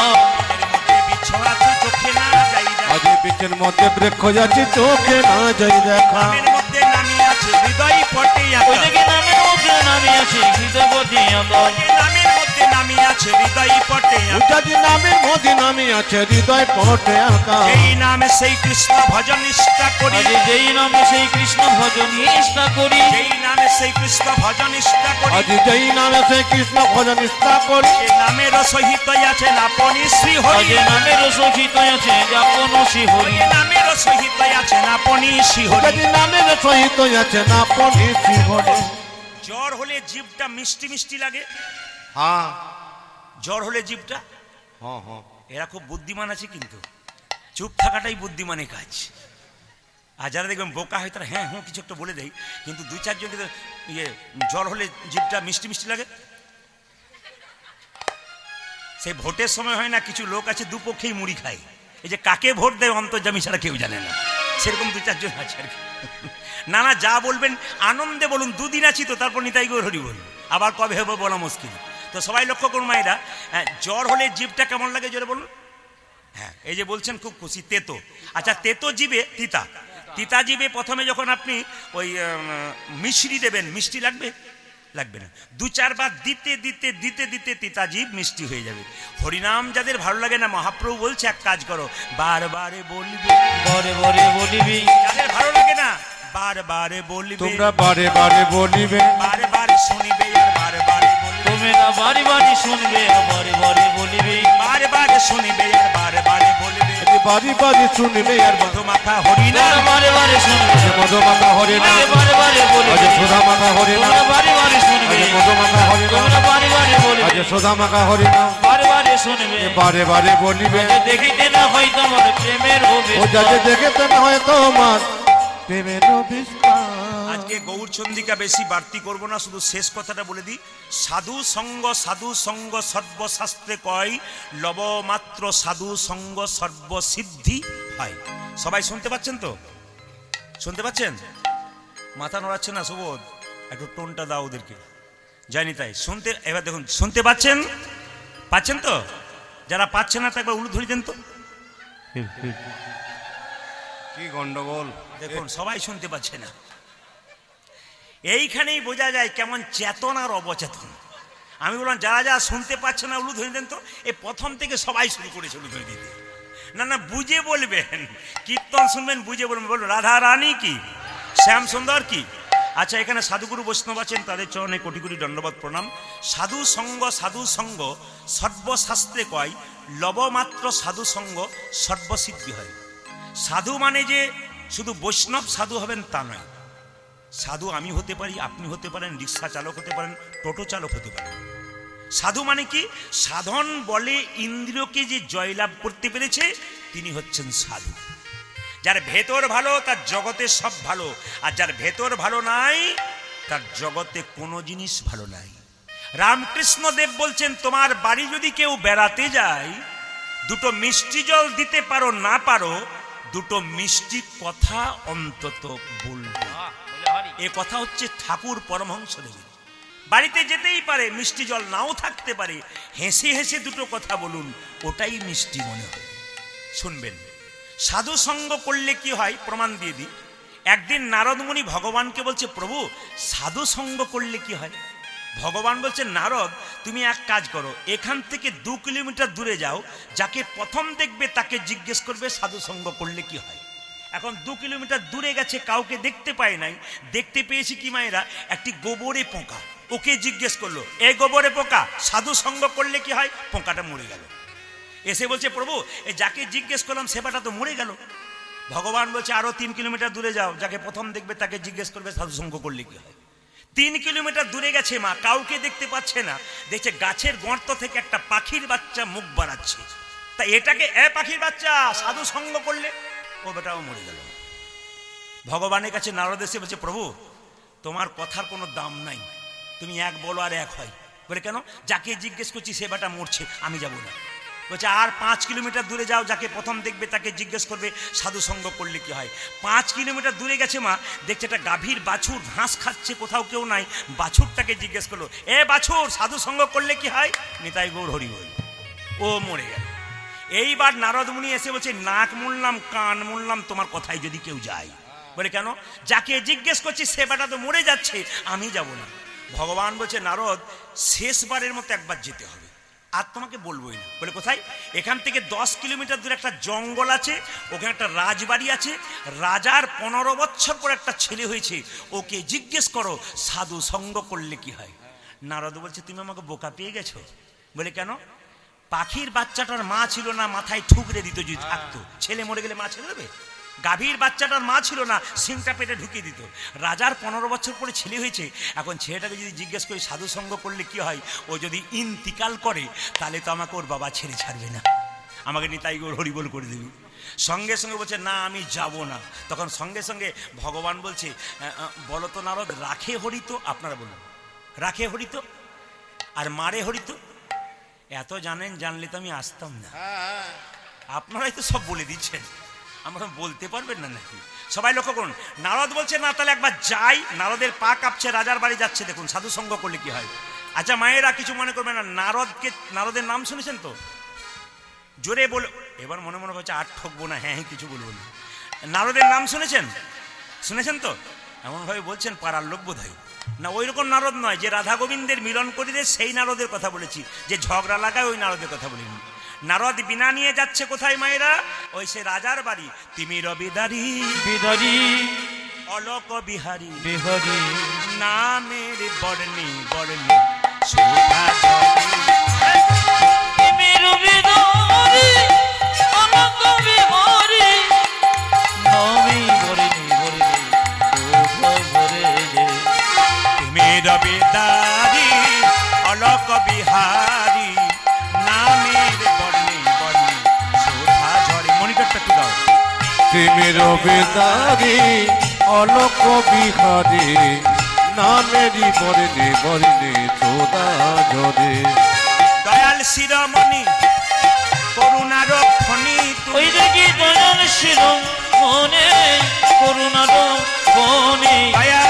বীজের মধ্যে বৃক্ষ আছে, চোখে না যাই দেখা। আজ বীজের মধ্যে বৃক্ষ যাচ্ছে, চোখে না যাই দেখা। নামের মধ্যে নামি আছে, হৃদয় পটে ওই দেখে নামের মধ্যে নামে আছে, হৃদয়পতি আদর। নামের মধ্যে নামি আছে, হৃদয় পটে উজাজি নামের মধ্যে নামি আছে, হৃদয় পটে আঁকা। এই নামে সেই কৃষ্ণ ভজন নিষ্ঠা করি। আজ যেই নামে সেই কৃষ্ণ ভজন নিষ্ঠা করি। যেই নামে সেই কৃষ্ণ ভজন নিষ্ঠা করি। আজ যেই নামে সেই কৃষ্ণ ভজন নিষ্ঠা করি। যে নামের সহিত আছেন আপনি শ্রী আজ হরি। নামের সহিত আছে যাপন শ্রীহরি। যে নামের সহিত আছেন আপনি শ্রী হরি। উজাজি নামের সহিত আছে না পড়ি জীবনে। জ্বর হলে জিভটা মিষ্টি মিষ্টি লাগে। হ্যাঁ জ্বর হলে জিভটা, হ্যাঁ হ্যাঁ এরা খুব বুদ্ধিমান আছে, কিন্তু চুপ থাকাটাই বুদ্ধিমানের কাজ। আর যারা দেখবেন বোকা হয় তারা হ্যাঁ হ্যাঁ কিছু একটা বলে দেয়, কিন্তু দুই চারজন কিন্তু ইয়ে জ্বর হলে জিভটা মিষ্টি মিষ্টি লাগে। সেই ভোটের সময় হয় না, কিছু লোক আছে দুপক্ষেই মুড়ি খায়। এই যে কাকে ভোট দেয় অন্তর্যামী ছাড়া কেউ জানে না, সেরকম দু চারজন আছে আর কি। না না, যা বলবেন আনন্দে বলুন, দুদিন আছি তো, তারপর নিতাই গৌর হরি বলুন, আবার কবে হবে বলা মুশকিল। তো সবাই লক্ষ্য করুন মায়েরা, জ্বর হলে জিভটা কেমন লাগে জোরে বলুন। হ্যাঁ, এই যে বলছেন খুব খুশি, তেতো। আচ্ছা, তেতো জিভে তিতা, তিতা জিভে প্রথমে যখন আপনি ওই মিশ্রি দেবেন, মিষ্টি লাগবে? লাগবে না। 2-4 বার দিতে দিতে দিতে দিতে তিতা জিভ মিষ্টি হয়ে যাবে। হরিনাম যাদের ভালো লাগে না, মহাপ্রভু বলছে এক কাজ করো, বারবারে বলবে। বরে বরে বলিবি। যাদের ভালো লাগে না, বারবারে বলবে। তোমরা বারে বারে বলিবে। বারে বারে শুনিবে আর বারে বারে বলবে। তোমরা বাড়ি বাড়ি শুনবে আর বারে বারে বলিবি। বারে বারে শুনিবে আর বারে বারে বলবে। বাড়ি বাড়ি শুনিবে আর মধুমাখা হরিনাম। তোমরা বারে বারে শুনবে। মধুমাখা হরিনাম। আরে বারে বারে বলিবি। আজ সুধা মাখা হরিনাম। তোমরা বারে বারে শুনবে। আজ মধুমাখা হরিনাম। তোমরা বারে বারে বলিবি। আজ সুধা মাখা হরিনাম। বারে বারে শুনবে। বারে বারে বলিবে। যে দেখিতে না হয় তোমার প্রেমের হবে। ও যাতে দেখতে না হয় তোমার প্রেমের বিস্তার। আজকে গৌরচন্দিকা বেশি বাড়তি করব না, শুধু শেষ কথাটা বলে দিই। সাধু সঙ্গ সর্বশাস্ত্রে কয়, লব মাত্র সাধু সঙ্গ সর্বসিদ্ধি হয়। সবাই শুনতে পাচ্ছেন তো? শুনতে পাচ্ছেন? মাথা নড়াচ্ছে না সুবোধ, একটু টোনটা দাও ওদেরকে। জানি তাই শুনতে। এবার দেখুন, শুনতে পাচ্ছেন? পাচ্ছেন তো? যারা পাচ্ছেন না তা একবার উলু ধরি দেন তো। কি গন্ডগোল! দেখুন, সবাই শুনতে পাচ্ছে না। এইখানেই বোঝা যায় কেমন চেতন আর অবচেতন। আমি বললাম যারা যারা শুনতে পাচ্ছে না উলু ধরে দেন তো। এই প্রথম থেকে সবাই শুরু করেছে উলু ধরে দিতে। না না, বুঝে বলবেন, কীর্তন শুনবেন বুঝে বলবেন। বলুন, রাধা রানী কি, শ্যাম সুন্দর কি। আচ্ছা, এখানে সাধুগুরু বৈষ্ণব আছেন, তাদের চরণে কোটি কোটি দণ্ডবাদ প্রণাম। সাধু সঙ্গ সর্বশাস্ত্রে কয়, লবমাত্র সাধু সঙ্গ সর্বসিদ্ধি হয়। সাধু মানে যে শুধু বৈষ্ণব সাধু হবেন তা নয়। সাধু আমি হতে পারি, আপনি হতে পারেন, রিক্সা চালক হতে পারেন, টোটো চালক হতে পারেন। সাধু মানে কি? সাধন বলে ইন্দ্রিয়কে যে জয়লাভ করতে পেরেছে তিনি হচ্ছেন সাধু। যার ভেতর ভালো তার জগতে সব ভালো, আর যার ভেতর ভালো নাই তার জগতে কোনো জিনিস ভালো নাই। রামকৃষ্ণ দেব বলছেন, তোমার বাড়ি যদি কেউ বেড়াতে যায়, দুটো মিষ্টি জল দিতে পারো না পারো, দুটো মিষ্টি কথা অন্তত বলবে। এ কথা হচ্ছে ঠাকুর পরমহংসদেবের। বাড়িতে যেতেই পারে, মিষ্টি জল নাও থাকতে পারে, হেসে হেসে দুটো কথা বলুন, ওটাই মিষ্টি মনে হয়। শুনবেন, সাধু সঙ্গ করলে কি হয় প্রমাণ দিয়ে দিই। একদিন নারদ মুনি ভগবানকে বলছে, প্রভু সাধু সঙ্গ করলে কি হয়? ভগবান বলছে, নারদ তুমি এক কাজ করো, এখান থেকে 2 কিলোমিটার দূরে যাও, যাকে প্রথম দেখবে তাকে জিজ্ঞেস করবে সাধু সঙ্গ করলে কি হয়। এখন 2 কিলোমিটার দূরে গেছে, কাউকে দেখতে পায় নাই। দেখতে পেয়েছি কি মায়েরা, একটি গোবরে পোকা, ওকে জিজ্ঞেস করলো, এই গোবরে পোকা সাধু সঙ্গ করলে কি হয়? পোকাটা মরে গেল। এসে বলছে, প্রভু এই যাকে জিজ্ঞেস করলাম সেবাটা তো মরে গেল। ভগবান বলছে, আরো 3 কিলোমিটার দূরে যাও, যাকে প্রথম দেখবে তাকে জিজ্ঞেস করবে সাধু সঙ্গ করলে কি হয়। 3 কিলোমিটার দূরে গেছে মা, কাউকে দেখতে পাচ্ছে না, দেখছে গাছের গর্ত থেকে একটা পাখির বাচ্চা মুখ বাড়াচ্ছে। তা এটাকে পাখির বাচ্চা সাধু সঙ্গ করলে, ও বেটাও মরে গেল। ভগবানের কাছে নারদ এসে বলছে, প্রভু তোমার কথার কোনো দাম নাই, তুমি এক বলো আর এক হয়। বলে কেন? যাকে জিজ্ঞেস করছি সে বেটা মরছে, আমি যাব না। বলছে, আর 5 কিলোমিটার দূরে যাও, যাকে প্রথম দেখবে তাকে জিজ্ঞেস করবে সাধু সঙ্গ করলে কি হয়। 5 কিলোমিটার দূরে গেছে মা, দেখছে একটা গাভীর বাছুর ঘাস খাচ্ছে, কোথাও কেউ নাই। বাছুরটাকে জিজ্ঞেস করলো, এ বাছুর সাধু সঙ্গ করলে কি হয়? নিতাই গৌর হরি বল। ও মরে গেল। এইবার নারদ মুনি এসে বলছে, নাক মুনলাম কান মুনলাম তোমার কথায় যদি কেউ যায়। বলে কেন? যাকে জিজ্ঞেস করছি সে বেটা তো মরে যাচ্ছে, আমি যাব না। ভগবান বলছে, নারদ শেষবারের মতো একবার যেতে হবে, আর তোমাকে বলবোই না। বলে কোথায়? এখান থেকে 10 কিলোমিটার দূরে একটা জঙ্গল আছে, ওখানে একটা রাজবাড়ি আছে, রাজার 15 বছর পর একটা ছেলে হয়েছে, ওকে জিজ্ঞেস করো সাধু সঙ্গ করলে কি হয়। নারদ বলছে, তুমি আমাকে বোকা পেয়ে গেছো। বলে কেন? পাখির বাচ্চাটার মা ছিল না, মাথায় ঠুকরে দিত যদি থাকতো, ছেলে মরে গেলে মা ছেড়ে দেবে? গাভীর বাচ্চাটার মা ছিল না, সিংটা পেটে ঢুকিয়ে দিত। রাজার 15 বছর পরে ছেলে হয়েছে, এখন ছেলেটাকে যদি জিজ্ঞেস করি সাধু সঙ্গ করলে কি হয়, ও যদি ইন্তিকাল করে তাহলে তো আমাকে ওর বাবা ছেড়ে ছাড়বে না, আমাকে নিতাই গৌর হরিবোল করে দেবে। সঙ্গে সঙ্গে বলছে, না আমি যাব না। তখন সঙ্গে সঙ্গে ভগবান বলছে, বলো তো নারদ, রাখে হরিত? আপনারা বলুন, রাখে হরিত আর মারে হরিত? এত জানেন, জানলে তো আমি আসতাম না। আপনারাই তো সব বলে দিচ্ছেন, আমরা বলতে পারবেন না নাকি? সবাই লক্ষ্য করুন, নারদ বলছে, না তাহলে একবার যাই। নারদের পা কাঁপছে, রাজার বাড়ি যাচ্ছে, দেখুন সাধু সঙ্গ করলে কি হয়। আচ্ছা মায়েরা কিছু মনে করবেন না, নারদের নাম শুনেছেন তো? জোরে বল। এবার মনে মনে হচ্ছে আর ঠকবো না, হ্যাঁ কিছু বলবো না। নারদের নাম শুনেছেন? শুনেছেন তো? এমনভাবে বলছেন পাড়ার লোক বোধ হয়। না ওই রকম নারদ নয়, যে রাধা গোবিন্দের মিলন করে দেয় সেই নারদের কথা বলেছি, যে ঝগড়া লাগায় ওই নারদের কথা বলিনি। নারদ বিনা নিয়ে যাচ্ছে কোথায় মায়েরা? ওই সে রাজার বাড়ি। তিমির বিদারি বিদারি অলোক বিহারী বিহারি নামের বর্ণি বর্ণি শোভা জলে। তিমির বিদারি অলোক বিহারি নামি বর্ণি বর্ণি শোভা জলে। তিমির বিদারি অলোক বিহারী নামের বর্ণি বর্ণি শোভা ঝরে। মনিটরটা একটু দাও। তিমির বেদারি অলোক বিহারী নামেরই বর্ণে বর্ণে চোদা ঝরে। দয়াল শিরোমণি করুণার ফণি ওই দেখি দয়াল শির মনে করুণার ফণি। দয়া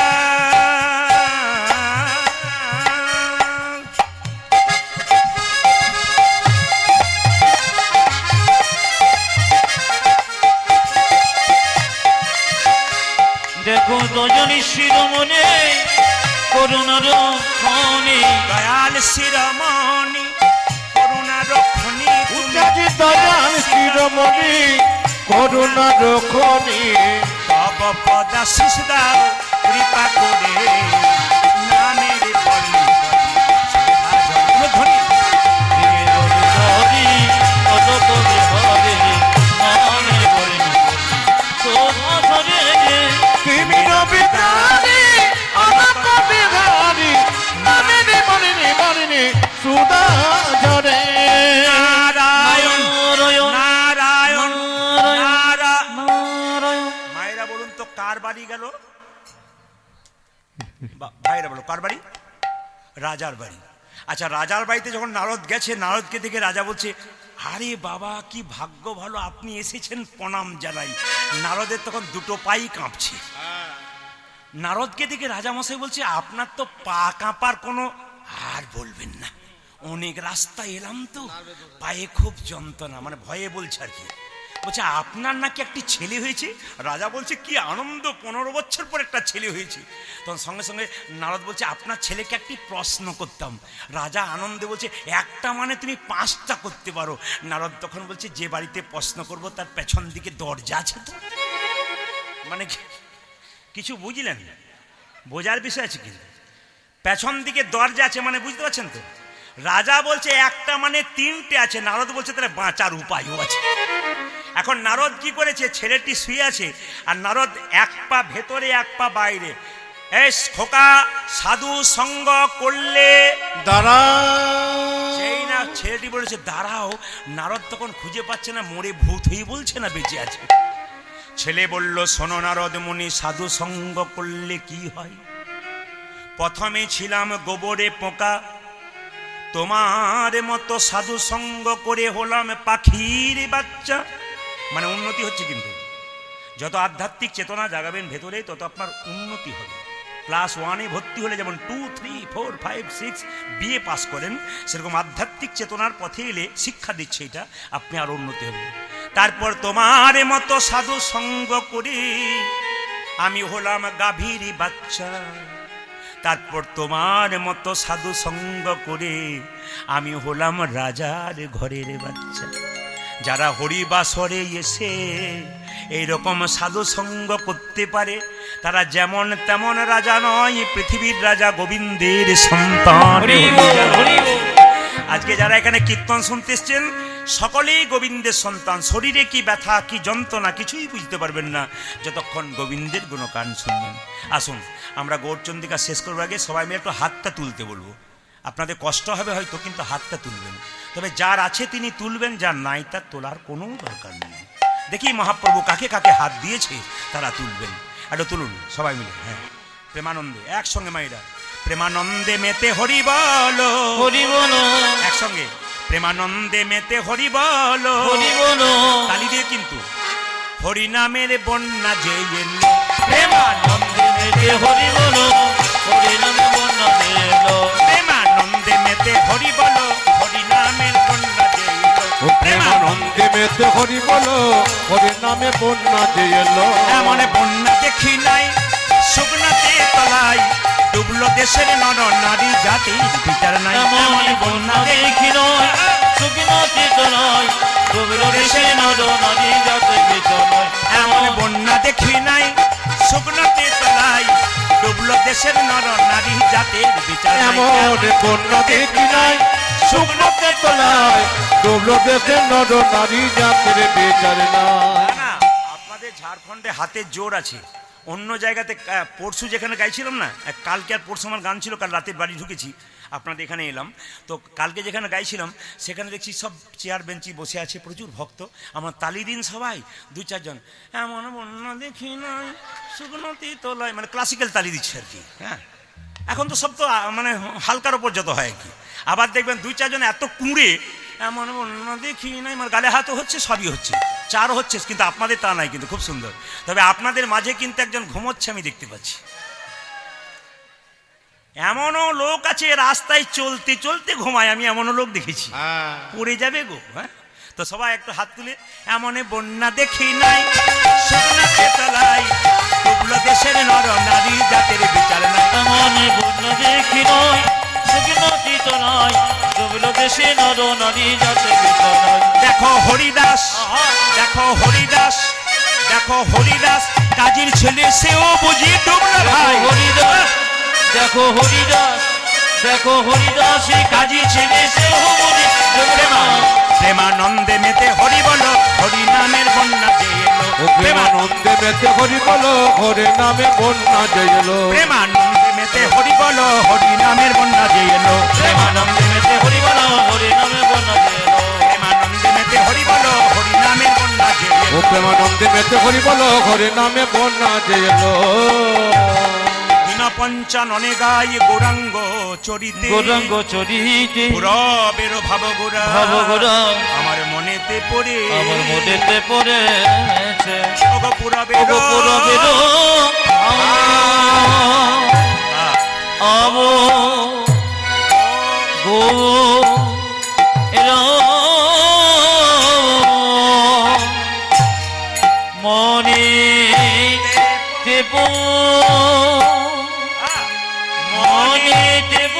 দেখো দয়াল শিরোমণি করুণার ফণি। দয়াল শিরোমণি করুণার ফণি উজাজি দয়াল শিরোমণি করুণার খনি। তব পদা শিশুদা কৃপা করে নামের বর্ণি শোভা ঝরে। ধ্বনি হরি অলোক বিহারী নামের বর্ণি শোভা ঝরে। তিমির বেদারি অলোক বিহারী নামেরই বর্ণে বর্ণে সুদা ঝরে নারায়ণ নারায়ণ নারায়ণ নারায়ণ নারায়ণ। নারায়ণ। মায়েরা বলুন তো কার বাড়ি গেল? ভাইরা বলো কার বাড়ি? রাজার বাড়ি। আচ্ছা, রাজার বাড়িতে যখন নারদ গেছে, নারদকে দেখে রাজা বলছে, আরে বাবা কি ভাগ্য ভালো, আপনি এসেছেন, প্রণাম জানাই। নারদের তখন দুটো পাই কাঁপছে। নারদকে দেখে রাজামশাই বলছে, আপনার তো পা কাঁপার কোনো, আর বলবেন না, অনেক রাস্তা এলাম তো পায়ে খুব যন্ত্রণা, মানে ভয়ে বলছে আর কি। বলছে আপনার নাকি একটি ছেলে হয়েছে। রাজা বলছে কি আনন্দ, 15 বছর পর একটা ছেলে হয়েছে। তখন সঙ্গে সঙ্গে নারদ বলছে আপনার ছেলেকে একটি প্রশ্ন করতাম। রাজা আনন্দে বলছে একটা মানে তুমি 5টা করতে পারো। নারদ তখন বলছে যে বাড়িতে প্রশ্ন করব তার পেছন দিকে দরজা আছে তো? মানে কিছু বুঝলেন? বোঝার বিষয় আছে কিন্তু, পেছন দিকে দরজা আছে মানে বুঝতে পারছেন তো? রাজা বলছে একটা মানে 3টে আছে, নারদ বলছে তাহলে বাঁচার উপায়ও আছে। এখন নারদ কি করেছে, ছেলেটি শুয়ে আছে আর নারদ এক পা ভেতরে এক পা বাইরে। এই খোকা, সাধু সঙ্গ করলে দাঁড়া। সেই না ছেলেটি বলেছে দাঁড়াও, নারদ তখন খুঁজে পাচ্ছে না মরে ভূত হয়ে বলছে না বেঁচে আছে। ছেলে বলল শোনো নারদ মুনি, সাধু সঙ্গ করলে কি হয়? প্রথমে ছিলাম গোবরে পোকা, তোমার মতো সাধু সঙ্গ করে হলাম পাখির বাচ্চা। মানে উন্নতি হচ্ছে, কিন্তু যত আধ্যাত্মিক চেতনা জাগাবেন ভেতরে তত আপনার উন্নতি হবে। ক্লাস 1-এ ভর্তি হলে যেমন 2, 3, 4, 5, 6 বিএ পাস করেন, সেরকম আধ্যাত্মিক চেতনার পথে এলে শিক্ষা দিচ্ছে এটা, আপনি আরো উন্নতি হবে। তারপর তোমার মতো সাধু সঙ্গ করে আমি হলাম গাভীর বাচ্চা। তারপর তোমার মতো সাধু সঙ্গ করে আমি হলাম রাজার ঘরের বাচ্চা। যারা হরিবাসরে এসে এইরকম সাধু সঙ্গ করতে পারে তারা যেমন তেমন রাজা নয়, পৃথিবীর রাজা গোবিন্দের সন্তান। আজকে যারা এখানে কীর্তন শুনতে এসছেন সকলেই গোবিন্দের সন্তান। শরীরে কি ব্যথা কি যন্ত্রণা কিছুই বুঝতে পারবেন না যতক্ষণ গোবিন্দের গুণগান শুনবেন। আসুন আমরা গৌরচন্দ্রিকা শেষ করবার আগে সবাই মিলে একটু হাতটা তুলতে বলবো। আপনাদের কষ্ট হবে হয়তো, কিন্তু হাতটা তুলবেন। তবে যার আছে তিনি তুলবেন, যার নাই তার তোলার কোনো দরকার নেই। দেখি মহাপ্রভু কাকে কাকে হাত দিয়েছে তারা তুলবেন। একটু তুলুন সবাই মিলে। হ্যাঁ, প্রেমানন্দে একসঙ্গে মাইরা, প্রেমানন্দে মেতে হরি বলো হরি বলো, একসঙ্গে প্রেমানন্দে মেতে হরি বলো হরি বলো, তালি দিয়ে কিন্তু হরি নামের বন্যা যে এলো, প্রেমানন্দে মেতে হরি বলো, হরি নামে বন্যা এলো। প্রেমানন্দে মেতে হরি বলো, হরি নামের বন্যা যে এলো। ও প্রেমানন্দে মেতে হরি বলো, হরি নামে বন্যা যে এলো। এমন বন্যা দেখি নাই শুকনাতে তলায়, ডুবলো দেশের নর নারী জাতির বিচার নাই। এমন বন্যা দেখি নয়, শুকনো চিত নয়, ডুবলো দেশে নর নারী যাতে বিচার নয়। এমন বন্যা দেখি নাই শুকনাতে তলায়, ডুবলো দেশের নর নারী জাতির বিচার নাই। এমন বন্যা দেখি নাই শুকনোতে তলায়, ডুবলো দেশের নর নারী জাতির বিচার নাই। না, না, আপনাদের ঝাড়খণ্ডে হাতের জোর আছে। অন্য জায়গাতে পরশু যেখানে গাইছিলাম না, কালকে আর পরশু আমার গান ছিল, কাল রাতের বাড়ি ঢুকেছি আপনাদের এখানে এলাম। তো কালকে যেখানে গাইছিলাম সেখানে দেখছি সব চেয়ার বেঞ্চি বসে আছে, প্রচুর ভক্ত। আমার তালি দিন সবাই 2-4 জন। এমন বন্যা দেখি নাই শুকনোতে তলায়, মানে ক্লাসিক্যাল তালি দিচ্ছে আর কি। হ্যাঁ, এখন তো সব তো মানে হালকার ওপর যত হয় আর কি। আবার দেখবেন 2-4 জন এত কুঁড়ে এমন বন্যা দেখি নাই, মানে গালে হাতও হচ্ছে, সবই হচ্ছে, চারও হচ্ছে, কিন্তু আপনাদের তা নাই, কিন্তু খুব সুন্দর। তবে আপনাদের মাঝে কিন্তু একজন ঘুমোচ্ছে আমি দেখতে পাচ্ছি। এমনও লোক আছে রাস্তায় চলতে চলতে ঘুমায়, আমি এমনও লোক দেখেছি, পড়ে যাবে গো। হ্যাঁ, তো সবাই একটু হাত তুলে এমন বন্যা দেখি নাই শুকনাতে তলায়, ডুবলো দেশের নর নারী জাতের বিচার নাই। এমন বন্যা দেখি নয়, শুকনো চিত নয়, ডুবলো দেশে নর নারী যাতে বিচার নয়। দেখো হরিদাস, দেখো হরিদাস, দেখো হরিদাস, কাজীর ছেলে সেও বুঝি ডুবলো ভাই। হরিদাস, দেখো হরিদাস, দেখো হরিদাস, এই কাজী ছেলে সেও বুঝি ডুবলো ভাই। প্রেমানন্দে মেতে হরি বলো, হরি নামের বন্যা যে এলো। ও প্রেমানন্দে মেতে হরি বলো, হরি নামে বন্যা যে এলো। প্রেমানন্দে মেতে হরি বলো, হরি নামের বন্যা যে এলো। প্রেমানন্দে মেতে হরি মেতে মেতে হরি বলো হরে নামে বন্যা যে এলো দিন পঞ্চাননে গাই গৌরাঙ্গ চরিতে গৌরাঙ্গ চরিতে পুরবের ভাব গোরা ভাব গোরা আমার মনেতে পড়ে আমার মনেতে পড়েছে ওগো পুরবের পুরবের আব গো মনে দেব মনে দেব মনেতে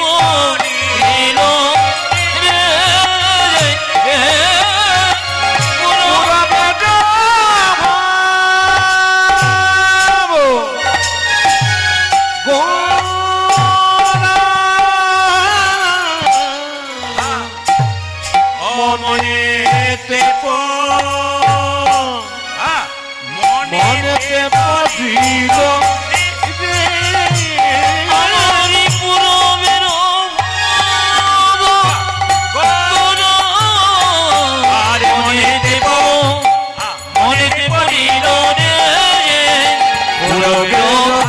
মনেতে পড়িল আমারি পুরবের আর মনেতে মনেতে পড়িল রে পুরবের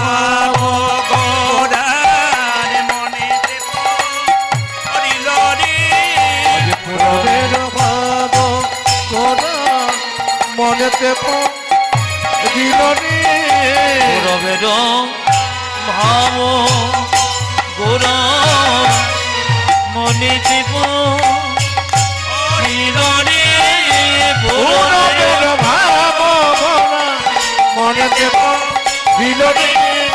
ভাব গোরার মনেতে পড়িল রে পুরবের ভাব করা মনেতে পড়িল রে পুরবের ভাব গোরা মনেতে পড়িল রে পুরবের ভাব করা মনেতে পড়িল রে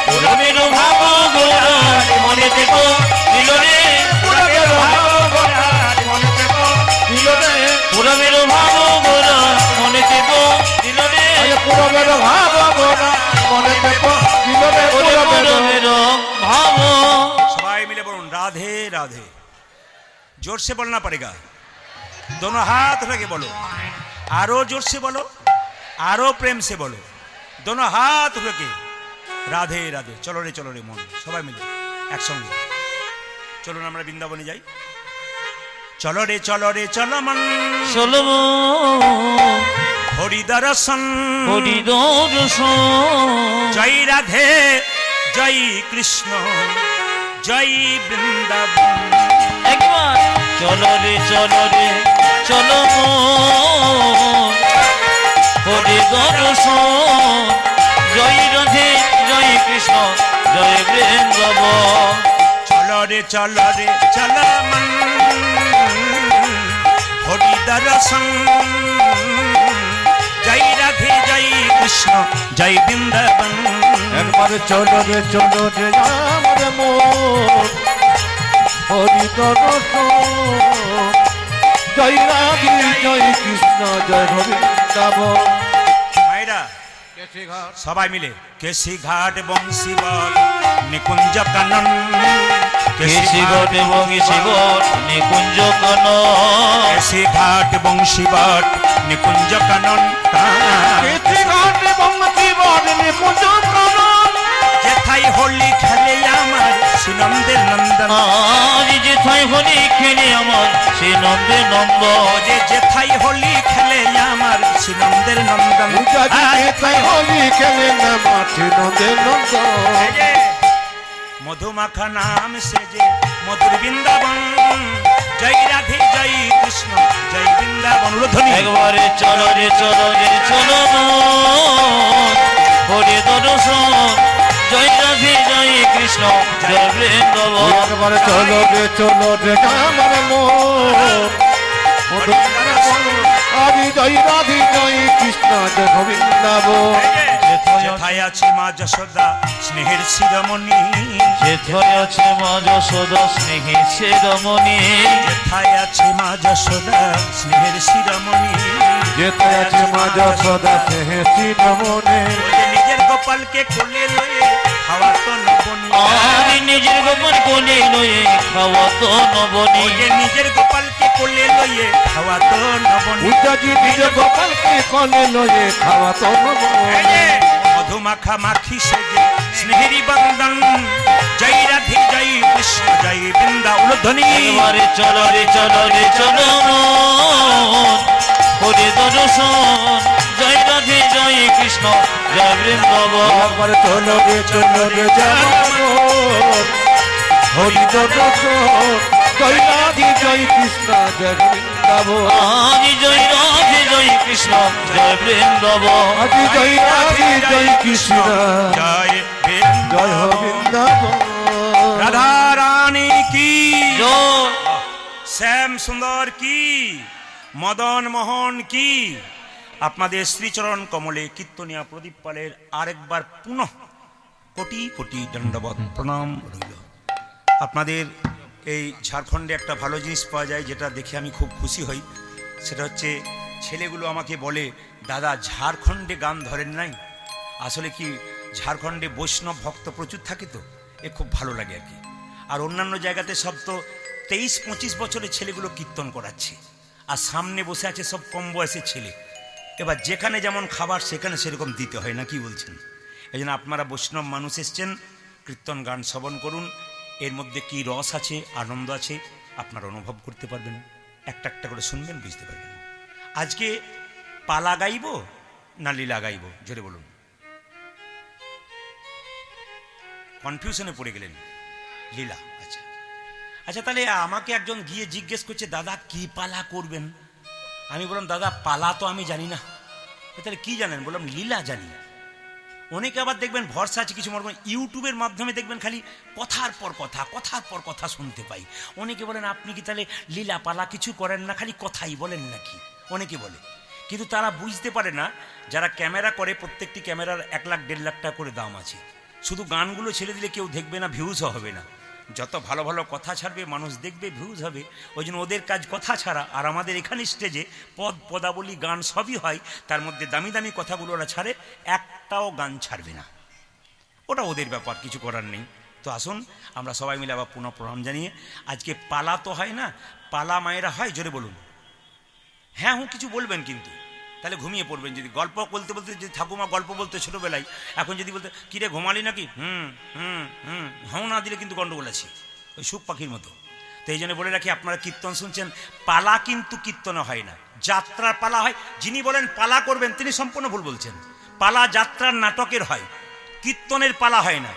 পুরবের ভাব গোরা মনেতে পড়িল রে পুরবের ভাব করা মনেতে পড়িল রে পুরবের ভাব গোরা মনেতে পড়িল রে পুরবের ভাব করা মনেতে পড়িল রে পুরবের ভাব सबाई मिले बोलूं राधे राधे जोर से बोलना पड़ेगा दोनों हाथ रखे बोलो आरो जोर से बोलो आरो प्रेम से बोलो दोनों हाथ रखे राधे राधे चलो रे मन सबाई मिले एक संगे चलो ना बृंदावने जाई चलो रे चलो मन চলব हरि दर्शन হরিদর্শন जय राधे जय कृष्ण जय वृंदावन একবার চলো রে চলো হরি দর্শন জয় রাধে জয় কৃষ্ণ জয় বৃন্দাবন चलो रे चलो मन हरि दर्शन जय राधे जय कृष्ण जय वृंदावन একবারে চলো রে আমার মন হরি দর্শন জয় রাধে জয় কৃষ্ণ জয় গোবিন্দাবন मायरा सबाई मिले केसी घाट बंशीवर निकुंज कानन কেশি ঘট এবং শিবর নিকুঞ্জ কানন केसी घाट बंशीवर निकुंज कानन কেতে ঘাটে বঙ্গতি বদনে কুঞ্জ কানন जेथाई होली खेले আমার শ্রীনন্দের নন্দন আজ যেথায় হোলি খেলে আমার সে নন্দে নন্দ যে যেথাই হোলি খেলে আমার শ্রীনন্দের নন্দন উজাজি কেতাই হলি খেলে না মাঠে নন্দে নন্দ এই যে মধুমাখা নাম সে যে মধুর বৃন্দাবন জয় রাধে জয় কৃষ্ণ জয় বৃন্দাবন ধ্বনি একবারে চলো রে চলো হরি দর্শন জয় রাধে জয় কৃষ্ণ জয় বৃন্দাবন একবারে চলো রে আমার মন আদি জয় রাধে জয় কৃষ্ণ জয় গোবিন্দাবন যেথায় আছে মা যশোদা স্নেহের শিরোমণি যেথায় আছে মা যশোদা স্নেহে সে রমণী যেথায় আছে মা যশোদা স্নেহের শিরোমণি যেতে আছে মা যশোদা সেহেসি নমনে ও যে নিজের গোপালকে কোলে লয়ে খাওয়া তো নবনী আর নিজের গোপন কোলে লয়ে খাওয়া তো নবনী ও যে নিজের গোপালকে কোলে লয়ে খাওয়া তো নবনী উজাজি নিজ গোপালকে কলে লয়ে খাওয়া তো এই নমনে যে মধুমাখা মাখি সেজে স্নেহেরি বন্দন জয় রাধে জয় কৃষ্ণ জয় বৃন্দা উলধ্বনি একবারে চলো রে চলো হরি দর্শন জয় রাধে জয় কৃষ্ণ জয় বৃন্দাবন একবার চলো রে যেমন হরি জয় রাধে জয় কৃষ্ণ জয় বৃন্দাবন আজি জয় রাধে জয় কৃষ্ণ জয় বৃন্দাবন আজি জয় রাধে জয় কৃষ্ণ জয় জয় হ বৃন্দাবন রাধা রানী কি জয় শ্যাম সুন্দর কি মদন মোহন কি আপনাদের শ্রীচরণ কমলে কীর্তনিয়া প্রদীপ পালের আরেকবার পুনঃ কোটি কোটি দণ্ডবত প্রণাম রইল। আপনাদের এই ঝাড়খণ্ডে একটা ভালো জিনিস পাওয়া যায় যেটা দেখে আমি খুব খুশি হই, সেটা হচ্ছে ছেলেগুলো আমাকে বলে দাদা ঝাড়খণ্ডে গান ধরেন নাই। আসলে কি ঝাড়খণ্ডে বৈষ্ণব ভক্ত প্রচুর থাকে তো এ খুব ভালো লাগে আর কি। আর অন্যান্য জায়গাতে সব তো 23-25 বছরের ছেলেগুলো কীর্তন করাচ্ছে, আর সামনে বসে আছে সব কম বয়সের ছেলে। এবার যেখানে যেমন খাবার সেখানে সেরকম দিতে হয় না, কি বলছেন? এই জন্য আপনারা বৈষ্ণব মানুষ এসছেন, কীর্তন গান শ্রবণ করুন। এর মধ্যে কি রস আছে, আনন্দ আছে আপনারা অনুভব করতে পারবেন। একটা একটা করে শুনবেন, বুঝতে পারবেন। আজকে পালা গাইব না লীলা গাইব, জোরে বলুন। কনফিউশনে পড়ে গেলেন। লীলা, আচ্ছা আচ্ছা। তাহলে আমাকে একজন গিয়ে জিজ্ঞেস করছে দাদা কি পালা করবেন। আমি বললাম দাদা পালা তো আমি জানি না। তাহলে কি জানেন? বললাম লীলা জানি। অনেকে আবার দেখবেন ভরসা আছে কিছু মনে ইউটিউবের মাধ্যমে দেখবেন খালি কথার পর কথা শুনতে পাই। অনেকে বলেন আপনি কি তাহলে লীলা পালা কিছু করেন না, খালি কথাই বলেন নাকি? অনেকে বলে, কিন্তু তারা বুঝতে পারে না যারা ক্যামেরা করে প্রত্যেকটি ক্যামেরার 1 লাখ 1.5 লাখ টাকা করে দাম আছে। শুধু গানগুলো ছেড়ে দিলে কেউ দেখবে না, ভিউজও হবে না। যত ভালো ভালো কথা ছাড়বে মানুষ দেখবে, ভিউজ হবে। ওই জন্য ওদের কাজ কথা ছাড়া। আর আমাদের এখানে স্টেজে পদাবলী গান সবই হয়, তার মধ্যে দামি দামি কথাগুলো ওরা ছাড়ে, একটাও গান ছাড়বে না। ওটা ওদের ব্যাপার, কিছু করার নেই। তো আসুন আমরা সবাই মিলে আবার পুনঃ প্রণাম জানিয়ে, আজকে পালা তো হয় না, পালা মায়েরা হয়, জোরে বলুন। হ্যাঁ কিছু বলবেন কিন্তু তাহলে ঘুমিয়ে পড়বেন। যদি গল্প বলতে বলতে, যদি ঠাকুমা গল্প বলতে ছোটবেলায়, এখন যদি বলতে কিরে ঘুমালি নাকি, হাও না দিলে কিন্তু গন্ডগোল আছে, ওই সুখ পাখির মতো। তো এই জন্য বলে রাখি, আপনারা কীর্তন শুনছেন, পালা কিন্তু কীর্তন হয় না, যাত্রার পালা হয়। যিনি বলেন পালা করবেন তিনি সম্পূর্ণ ভুল বলছেন। পালা যাত্রার নাটকের হয়, কীর্তনের পালা হয় না।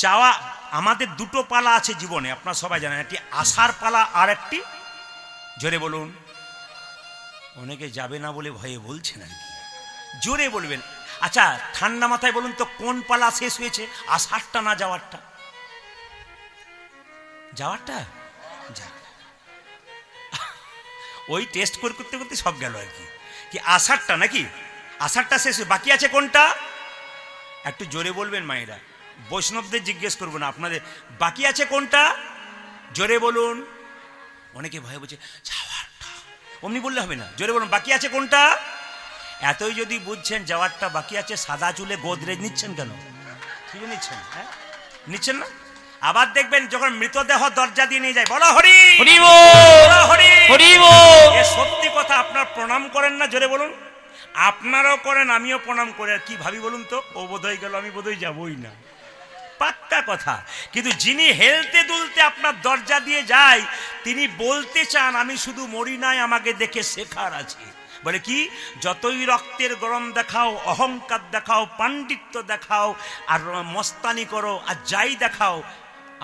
যাওয়া আমাদের দুটো পালা আছে জীবনে, আপনারা সবাই জানেন, একটি আসার পালা আর একটি, জোরে বলুন। অনেকে যাবে না বলে ভয়ে বলছেন আর কি, জোরে বলবেন। আচ্ছা ঠান্ডা মাথায় বলুন তো কোন পালা শেষ হয়েছে, আষাঢ়টা না যাওয়ারটা? যাওয়ারটা ওই টেস্ট করতে করতে সব গেল আর কি। কি আষাঢ়টা নাকি? আষাঢ়টা শেষ, বাকি আছে কোনটা? একটু জোরে বলবেন মায়েরা, বৈষ্ণবদের জিজ্ঞেস করবো না আপনাদের। বাকি আছে কোনটা? জোরে বলুন। অনেকে ভয়ে বলছে যাওয়ারটা, অমনি বললে হবে না, জোরে বলুন। বাকি আছে কোনটা? এতই যদি বুঝছেন যাওয়ারটা বাকি আছে, সাদা চুলে গোদরেজ নিচ্ছেন কেন? ঠিক নিচ্ছেন, হ্যাঁ নিচ্ছেন না? আবার দেখবেন যখন মৃতদেহ দরজা দিয়ে নিয়ে যায়, বলো হরি হরি বল, হরি হরি বল। এ সত্যি কথা। আপনার প্রণাম করেন না? জোরে বলুন। আপনারাও করেন, আমিও প্রণাম করে। আর কি ভাবি বলুন তো, ও বোধহয় গেল, আমি বোধহয় যাবই না, পাক্কা কথা। কিন্তু যিনি হেলতে দুলতে আপনার দরজা দিয়ে যায়, তিনি বলতে চান আমি শুধু মরি নাই, আমাকে দেখে শেখার আছে। বলে কি, যতই রক্তের গরম দেখাও, অহংকার দেখাও, পাণ্ডিত্য দেখাও, আর মস্তানি করো, আর যাই দেখাও,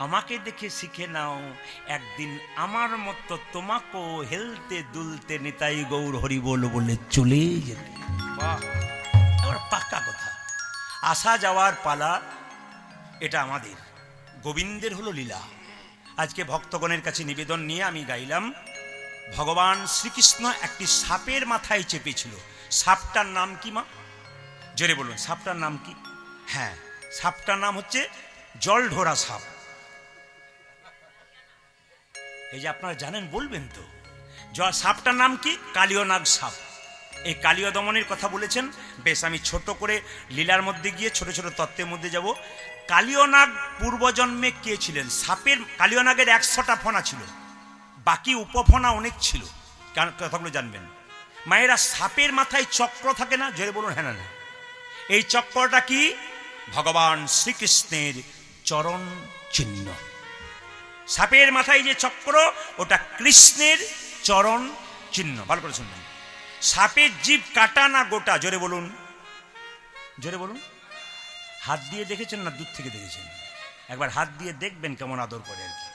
আমাকে দেখে শিখে নাও, একদিন আমার মতো তোমাকেও হেলতে দুলতে নিতাই গৌর হরি বল বলে চলে যেতে। পাক্কা কথা। আসা যাওয়ার পালা এটা আমাদের, গোবিন্দের হলো লীলা। আজকে ভক্তগণের কাছে নিবেদন নিয়ে আমি গাইলাম, ভগবান শ্রীকৃষ্ণ একটি সাপের মাথায় চেপেছিল। সাপটার নাম কি মা? জোরে বলুন, সাপটার নাম কি? হ্যাঁ, সাপটার নাম হচ্ছে জলঢোরা সাপ। এই যে আপনারা জানেন, বলবেন তো। সাপটার নাম কি? কালীয় নাগ সাপ। এই কালীয় দমনের কথা বলেছেন। বেশ, আমি ছোট করে লীলার মধ্যে গিয়ে ছোট ছোট তত্ত্বের মধ্যে যাব। কালীয় নাগ পূর্বজন্মে কে ছিলেন? সাপের, কালীয় নাগের 100টা ফণা ছিল, বাকি উপফণা অনেক ছিল। কথাগুলো জানবেন মায়েরা। সাপের মাথায় চক্র থাকে না? জোরে বলুন হ্যাঁ না। এই চক্রটা কি? ভগবান শ্রীকৃষ্ণের চরণ চিহ্ন। সাপের মাথায় যে চক্র, ওটা কৃষ্ণের চরণ চিহ্ন। ভালো করে শুনবেন। সাপের জিভ কাটা না গোটা? জোরে বলুন, জোরে বলুন। হাত দিয়ে দেখেছেন না দূর থেকে দেখেছেন? একবার হাত দিয়ে দেখবেন কেমন আদর করে আর কি,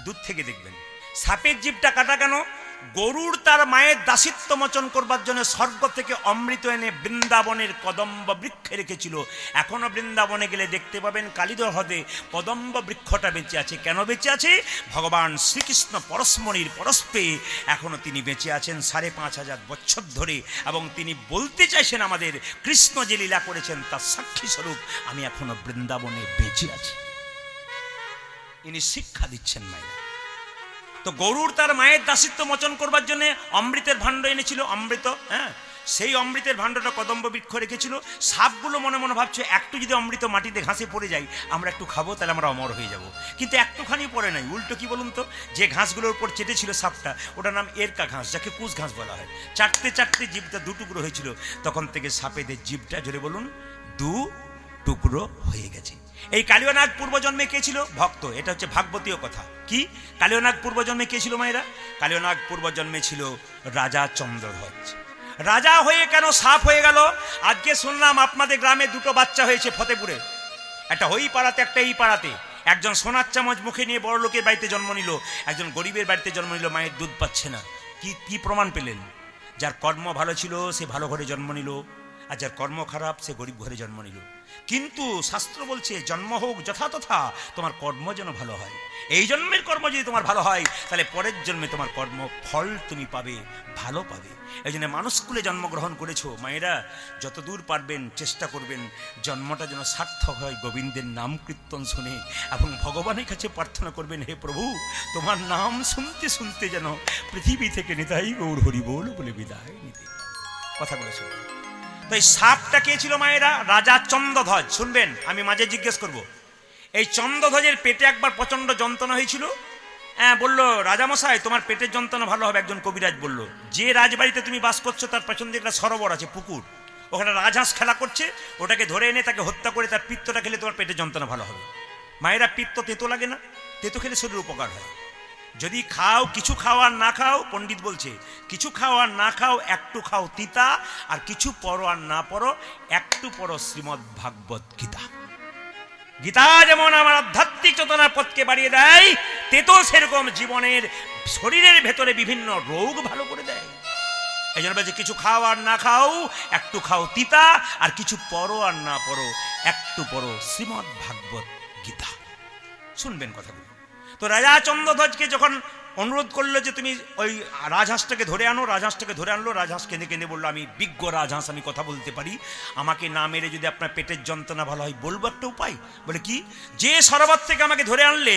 দূর থেকে দেখবেন। সাপের জিভটা কাটা কেন? গরুর তার মায়ের দাসিত্ব মোচন করবার জন্য স্বর্গ থেকে অমৃত এনে বৃন্দাবনের কদম্ব বৃক্ষে রেখেছিল। এখনো বৃন্দাবনে গেলে দেখতে পাবেন কালিদহ হ্রদে কদম্ব বৃক্ষটা বেঁচে আছে। কেন বেঁচে আছে? ভগবান শ্রীকৃষ্ণ পরশমণির পরশ পেয়ে এখনো তিনি বেঁচে আছেন 5,500 বছর ধরে, এবং তিনি বলতে চাইছেন আমাদের কৃষ্ণ যে লীলা করেছেন তার সাক্ষী স্বরূপ আমি এখনো বৃন্দাবনে বেঁচে আছি। ইনি শিক্ষা দিচ্ছেন মায়েরা। তো গরুর তার মায়ের দাসিত্ব মোচন করবার জন্য অমৃতের ভাণ্ড এনেছিল, অমৃত, হ্যাঁ, সেই অমৃতের ভাণ্ডটা কদম্ব বৃক্ষ রেখেছিল। সাপগুলো মনে মনে ভাবছে একটু যদি অমৃত মাটিতে ঘাসে পড়ে যায় আমরা একটু খাবো, তাহলে আমরা অমর হয়ে যাব। কিন্তু একটুখানি পড়ে নাই, উল্টো কি বলুন তো, যে ঘাসগুলোর উপর চেটেছিল সাপটা ওটার নাম এরকা ঘাস, যাকে কুশ ঘাস বলা হয়। চাটতে চাটতে জিভটা 2 টুকরো হয়েছিল, তখন থেকে সাপেদের জিভটা, জোরে বলুন, 2 টুকরো হয়ে গেছে। এই কালিয়নাগ পূর্বজন্মে কে ছিল? ভক্ত। এটা হচ্ছে ভাগবতীয় কথা। কি কালিয়নাগ পূর্বজন্মে কে ছিল মায়েরা? কালিয়নাগ পূর্বজন্মে ছিল রাজা চন্দ্রধ্বজ। রাজা হয়ে কেন সাপ হয়ে গেল? আজকে শুনলাম আপনাদের গ্রামে 2টো বাচ্চা হয়েছে ফতেপুরে, একটা ওই পাড়াতে একটা এই পাড়াতে। একজন সোনার চামচ মুখে নিয়ে বড় লোকের বাড়িতে জন্ম নিল, একজন গরিবের বাড়িতে জন্ম নিল, মায়ের দুধ পাচ্ছে না। কি প্রমাণ পেলেন? যার কর্ম ভালো ছিল সে ভালো ঘরে জন্ম নিল, আর যার কর্ম খারাপ সে গরিব ঘরে জন্ম নিল। কিন্তু শাস্ত্র বলছে জন্ম হোক যথাতথা, তোমার কর্ম যেন ভালো হয়। এই জন্মের কর্ম যদি তোমার ভালো হয় তাহলে পরের জন্মে তোমার কর্ম ফল তুমি পাবে, ভালো পাবে। এই জন্য মানুষকুলে জন্মগ্রহণ করেছো মায়েরা, যতদূর পারবেন চেষ্টা করবেন জন্মটা যেন সার্থক হয় গোবিন্দের নাম কীর্তন শুনে, এবং ভগবানের কাছে প্রার্থনা করবেন, হে প্রভু তোমার নাম শুনতে শুনতে যেন পৃথিবী থেকে নিতাই গৌর হরি বল বলে বিদায় নিতে। কথা বলেছো। তো এই সাপটা কে ছিল মায়েরা? রাজা চন্দ্রধ্বজ। শুনবেন, আমি মাঝে জিজ্ঞেস করব, এই চন্দ্রধ্বজের পেটে একবার প্রচন্ড যন্ত্রণা হয়েছিল। হ্যাঁ, বললো রাজামশাই তোমার পেটের যন্ত্রণা ভালো হবে। একজন কবিরাজ বলল, যে রাজবাড়িতে তুমি বাস করছো তার পেছন দিকে একটা সরোবর আছে, পুকুর, ওখানে রাজহাঁস খেলা করছে, ওটাকে ধরে এনে তাকে হত্যা করে তার পিত্তটা খেলে তোমার পেটের যন্ত্রণা ভালো হবে। মায়েরা, পিত্ত তেতো লাগে না? তেতো খেলে শরীর উপকার হয়। যদি খাও, কিছু খাও আর না খাও, পণ্ডিত বলছে কিছু খাও আর না খাও, একটু খাও তিতা, আর কিছু পড়ো আর না পড়ো, একটু পড়ো শ্রীমদ্ ভাগবত গীতা। গীতা যেমন আমার আধ্যাত্মিক চেতনার পথকে বাড়িয়ে দেয়, তেতো সেরকম জীবনের শরীরের ভেতরে বিভিন্ন রোগ ভালো করে দেয়। এই জন্য বলছে কিছু খাও আর না খাও, একটু খাও তিতা, আর কিছু পড়ো আর না পড়ো, একটু পড়ো শ্রীমদ্ ভাগবত গীতা। শুনবেন কথাগুলো। তো রাজা চন্দ্রধ্বজকে যখন অনুরোধ করলো যে তুমি ওই রাজহাঁসটাকে ধরে আনো, রাজহাঁসটাকে ধরে আনলো। রাজহাঁস কেঁদে কেঁদে বললো, আমি বিজ্ঞ রাজহাঁস, আমি কথা বলতে পারি, আমাকে না মেরে যদি আপনার পেটের যন্ত্রণা ভালো হয় বলবো একটা উপায়। বলে কি? যে সরোবর থেকে আমাকে ধরে আনলে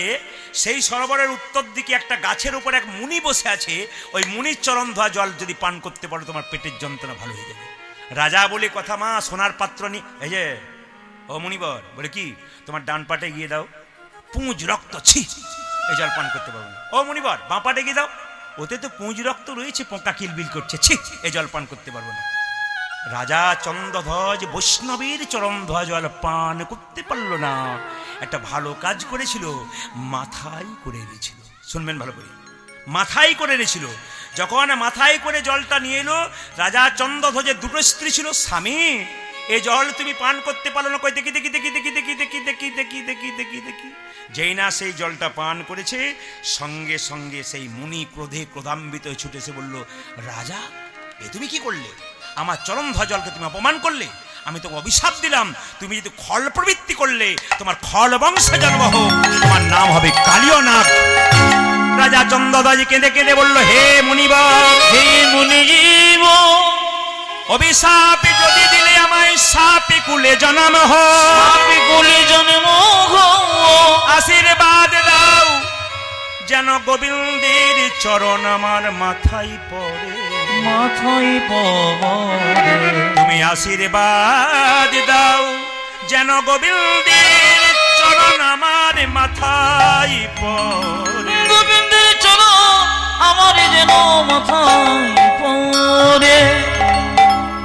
সেই সরোবরের উত্তর দিকে একটা গাছের উপর এক মুনি বসে আছে, ওই মুনির চরণ ধোয়া জল যদি পান করতে পারো তোমার পেটের যন্ত্রণা ভালো হয়ে যাবে। রাজা বলে কথা, মা সোনার পাত্র নি, এই যে ও মুনিবর, বলে কি তোমার ডান পাটে গিয়ে দাও, পুঁজ রক্ত, ছি এই জল পান করতে পারবো না। ও মুনিবর বাঁ পাটে গিয়ে দাও, ওতে তো পুঁজ রক্ত রয়েছে, পোকা কিলবিল করছে, ছি এই জল পান করতে পারবো না। রাজা চন্দ্রধ্বজ বৈষ্ণবীর চরণ ধোয়া জল পান করতে পারলো না। একটা ভালো কাজ করেছিল, মাথায় করে এনেছিল। শুনবেন ভালো করে, মাথায় করে এনেছিল। যখন মাথায় করে জলটা নিয়ে এলো, রাজা চন্দ্রধ্বজের 2টো স্ত্রী ছিল। স্বামী এই জল তুমি পান করতে পারলো না, কই দেখি দেখি দেখি দেখি দেখি দেখি দেখি দেখি দেখি দেখি দেখি। যেই না সেই জলটা পান করেছে, সঙ্গে সঙ্গে সেই মুনি ক্রোধে ক্রোধান্বিত হয়ে ছুটে এসে বলল, রাজা এ তুমি কি করলে? আমার চরণ ধোয়া জলকে তুমি অপমান করলে, আমি তোমাকে অভিশাপ দিলাম, তুমি যদি খল প্রবৃত্তি করলে তোমার খল বংশে জন্ম হোক, তোমার নাম হবে কালিয়নাগ। রাজা চন্দ্রধ্বজ কেঁদে কেঁদে বলল, হে মুনিবর, হে মুনিজীব, অভিশাপ যদি দিলে আমায় সাপে কুলে জন্ম হয়, সাপে কুলে জন্ম হয়, আশীর্বাদ দাও যেন গোবিন্দের চরণ আমার মাথায় পড়ে, মাথায় পড়ে। তুমি আশীর্বাদ দাও যেন গোবিন্দের চরণ আমার মাথায় পড়ে, গোবিন্দের চরণ আমার যেন মাথায় পড়ে।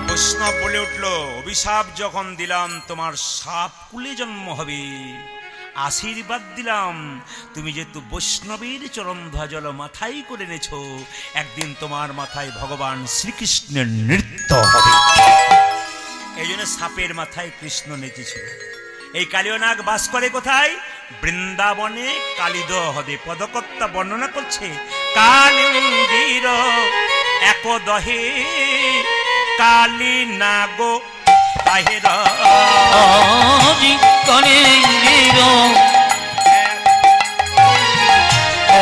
বৈষ্ণব বলে উঠল, অভিশাপ যখন দিলাম তোমার সাপ কুলে জন্ম হবে, আশীর্বাদ দিলাম, তুমি যেহেতু বৈষ্ণবীর চরণ ধ্বজল মাথায় করে এনেছ, একদিন তোমার মাথায় ভগবান শ্রীকৃষ্ণের নৃত্য হবে। এই জন্য সাপের মাথায় কৃষ্ণ নেচেছিল। এই কালীয়নাগ বাস করে কোথায়? বৃন্দাবনে কালীদহে। পদকর্তা বর্ণনা করছে, কালিন্দির একদহে কালী নাগ তাহের। আজি কালিন্দির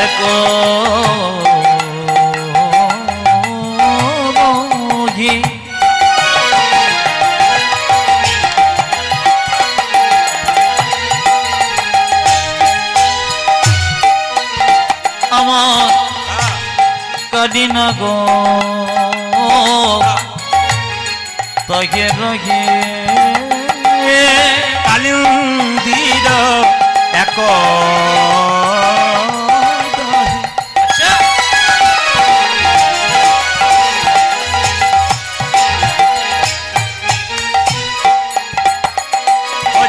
এক দহে আমার কাদিনা গো তাকে রহে কালিন্দির এক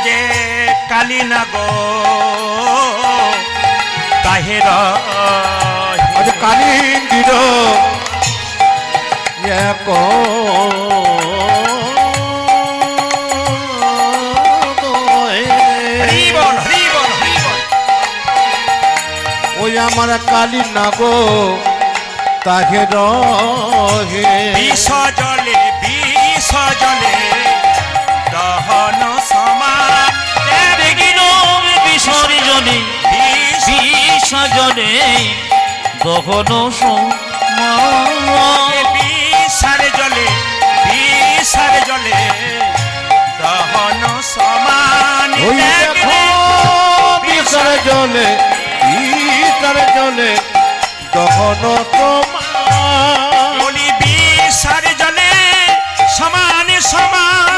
যে কালী নাগ তাহের আজ কালিন্দির এক হরিবল হরিবল হরিবল। ওই আমার কালী নাগো তাহে রহে। বিষ জলে দহন সমান দেখিল বিসর্জনে বিসর্জনে দহন সমান বিষার জলে দহন সমান। ওই দেখো বিষার জলে দহন সমান। বলি বিষার জলে সমান সমান।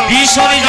বিসর্জনে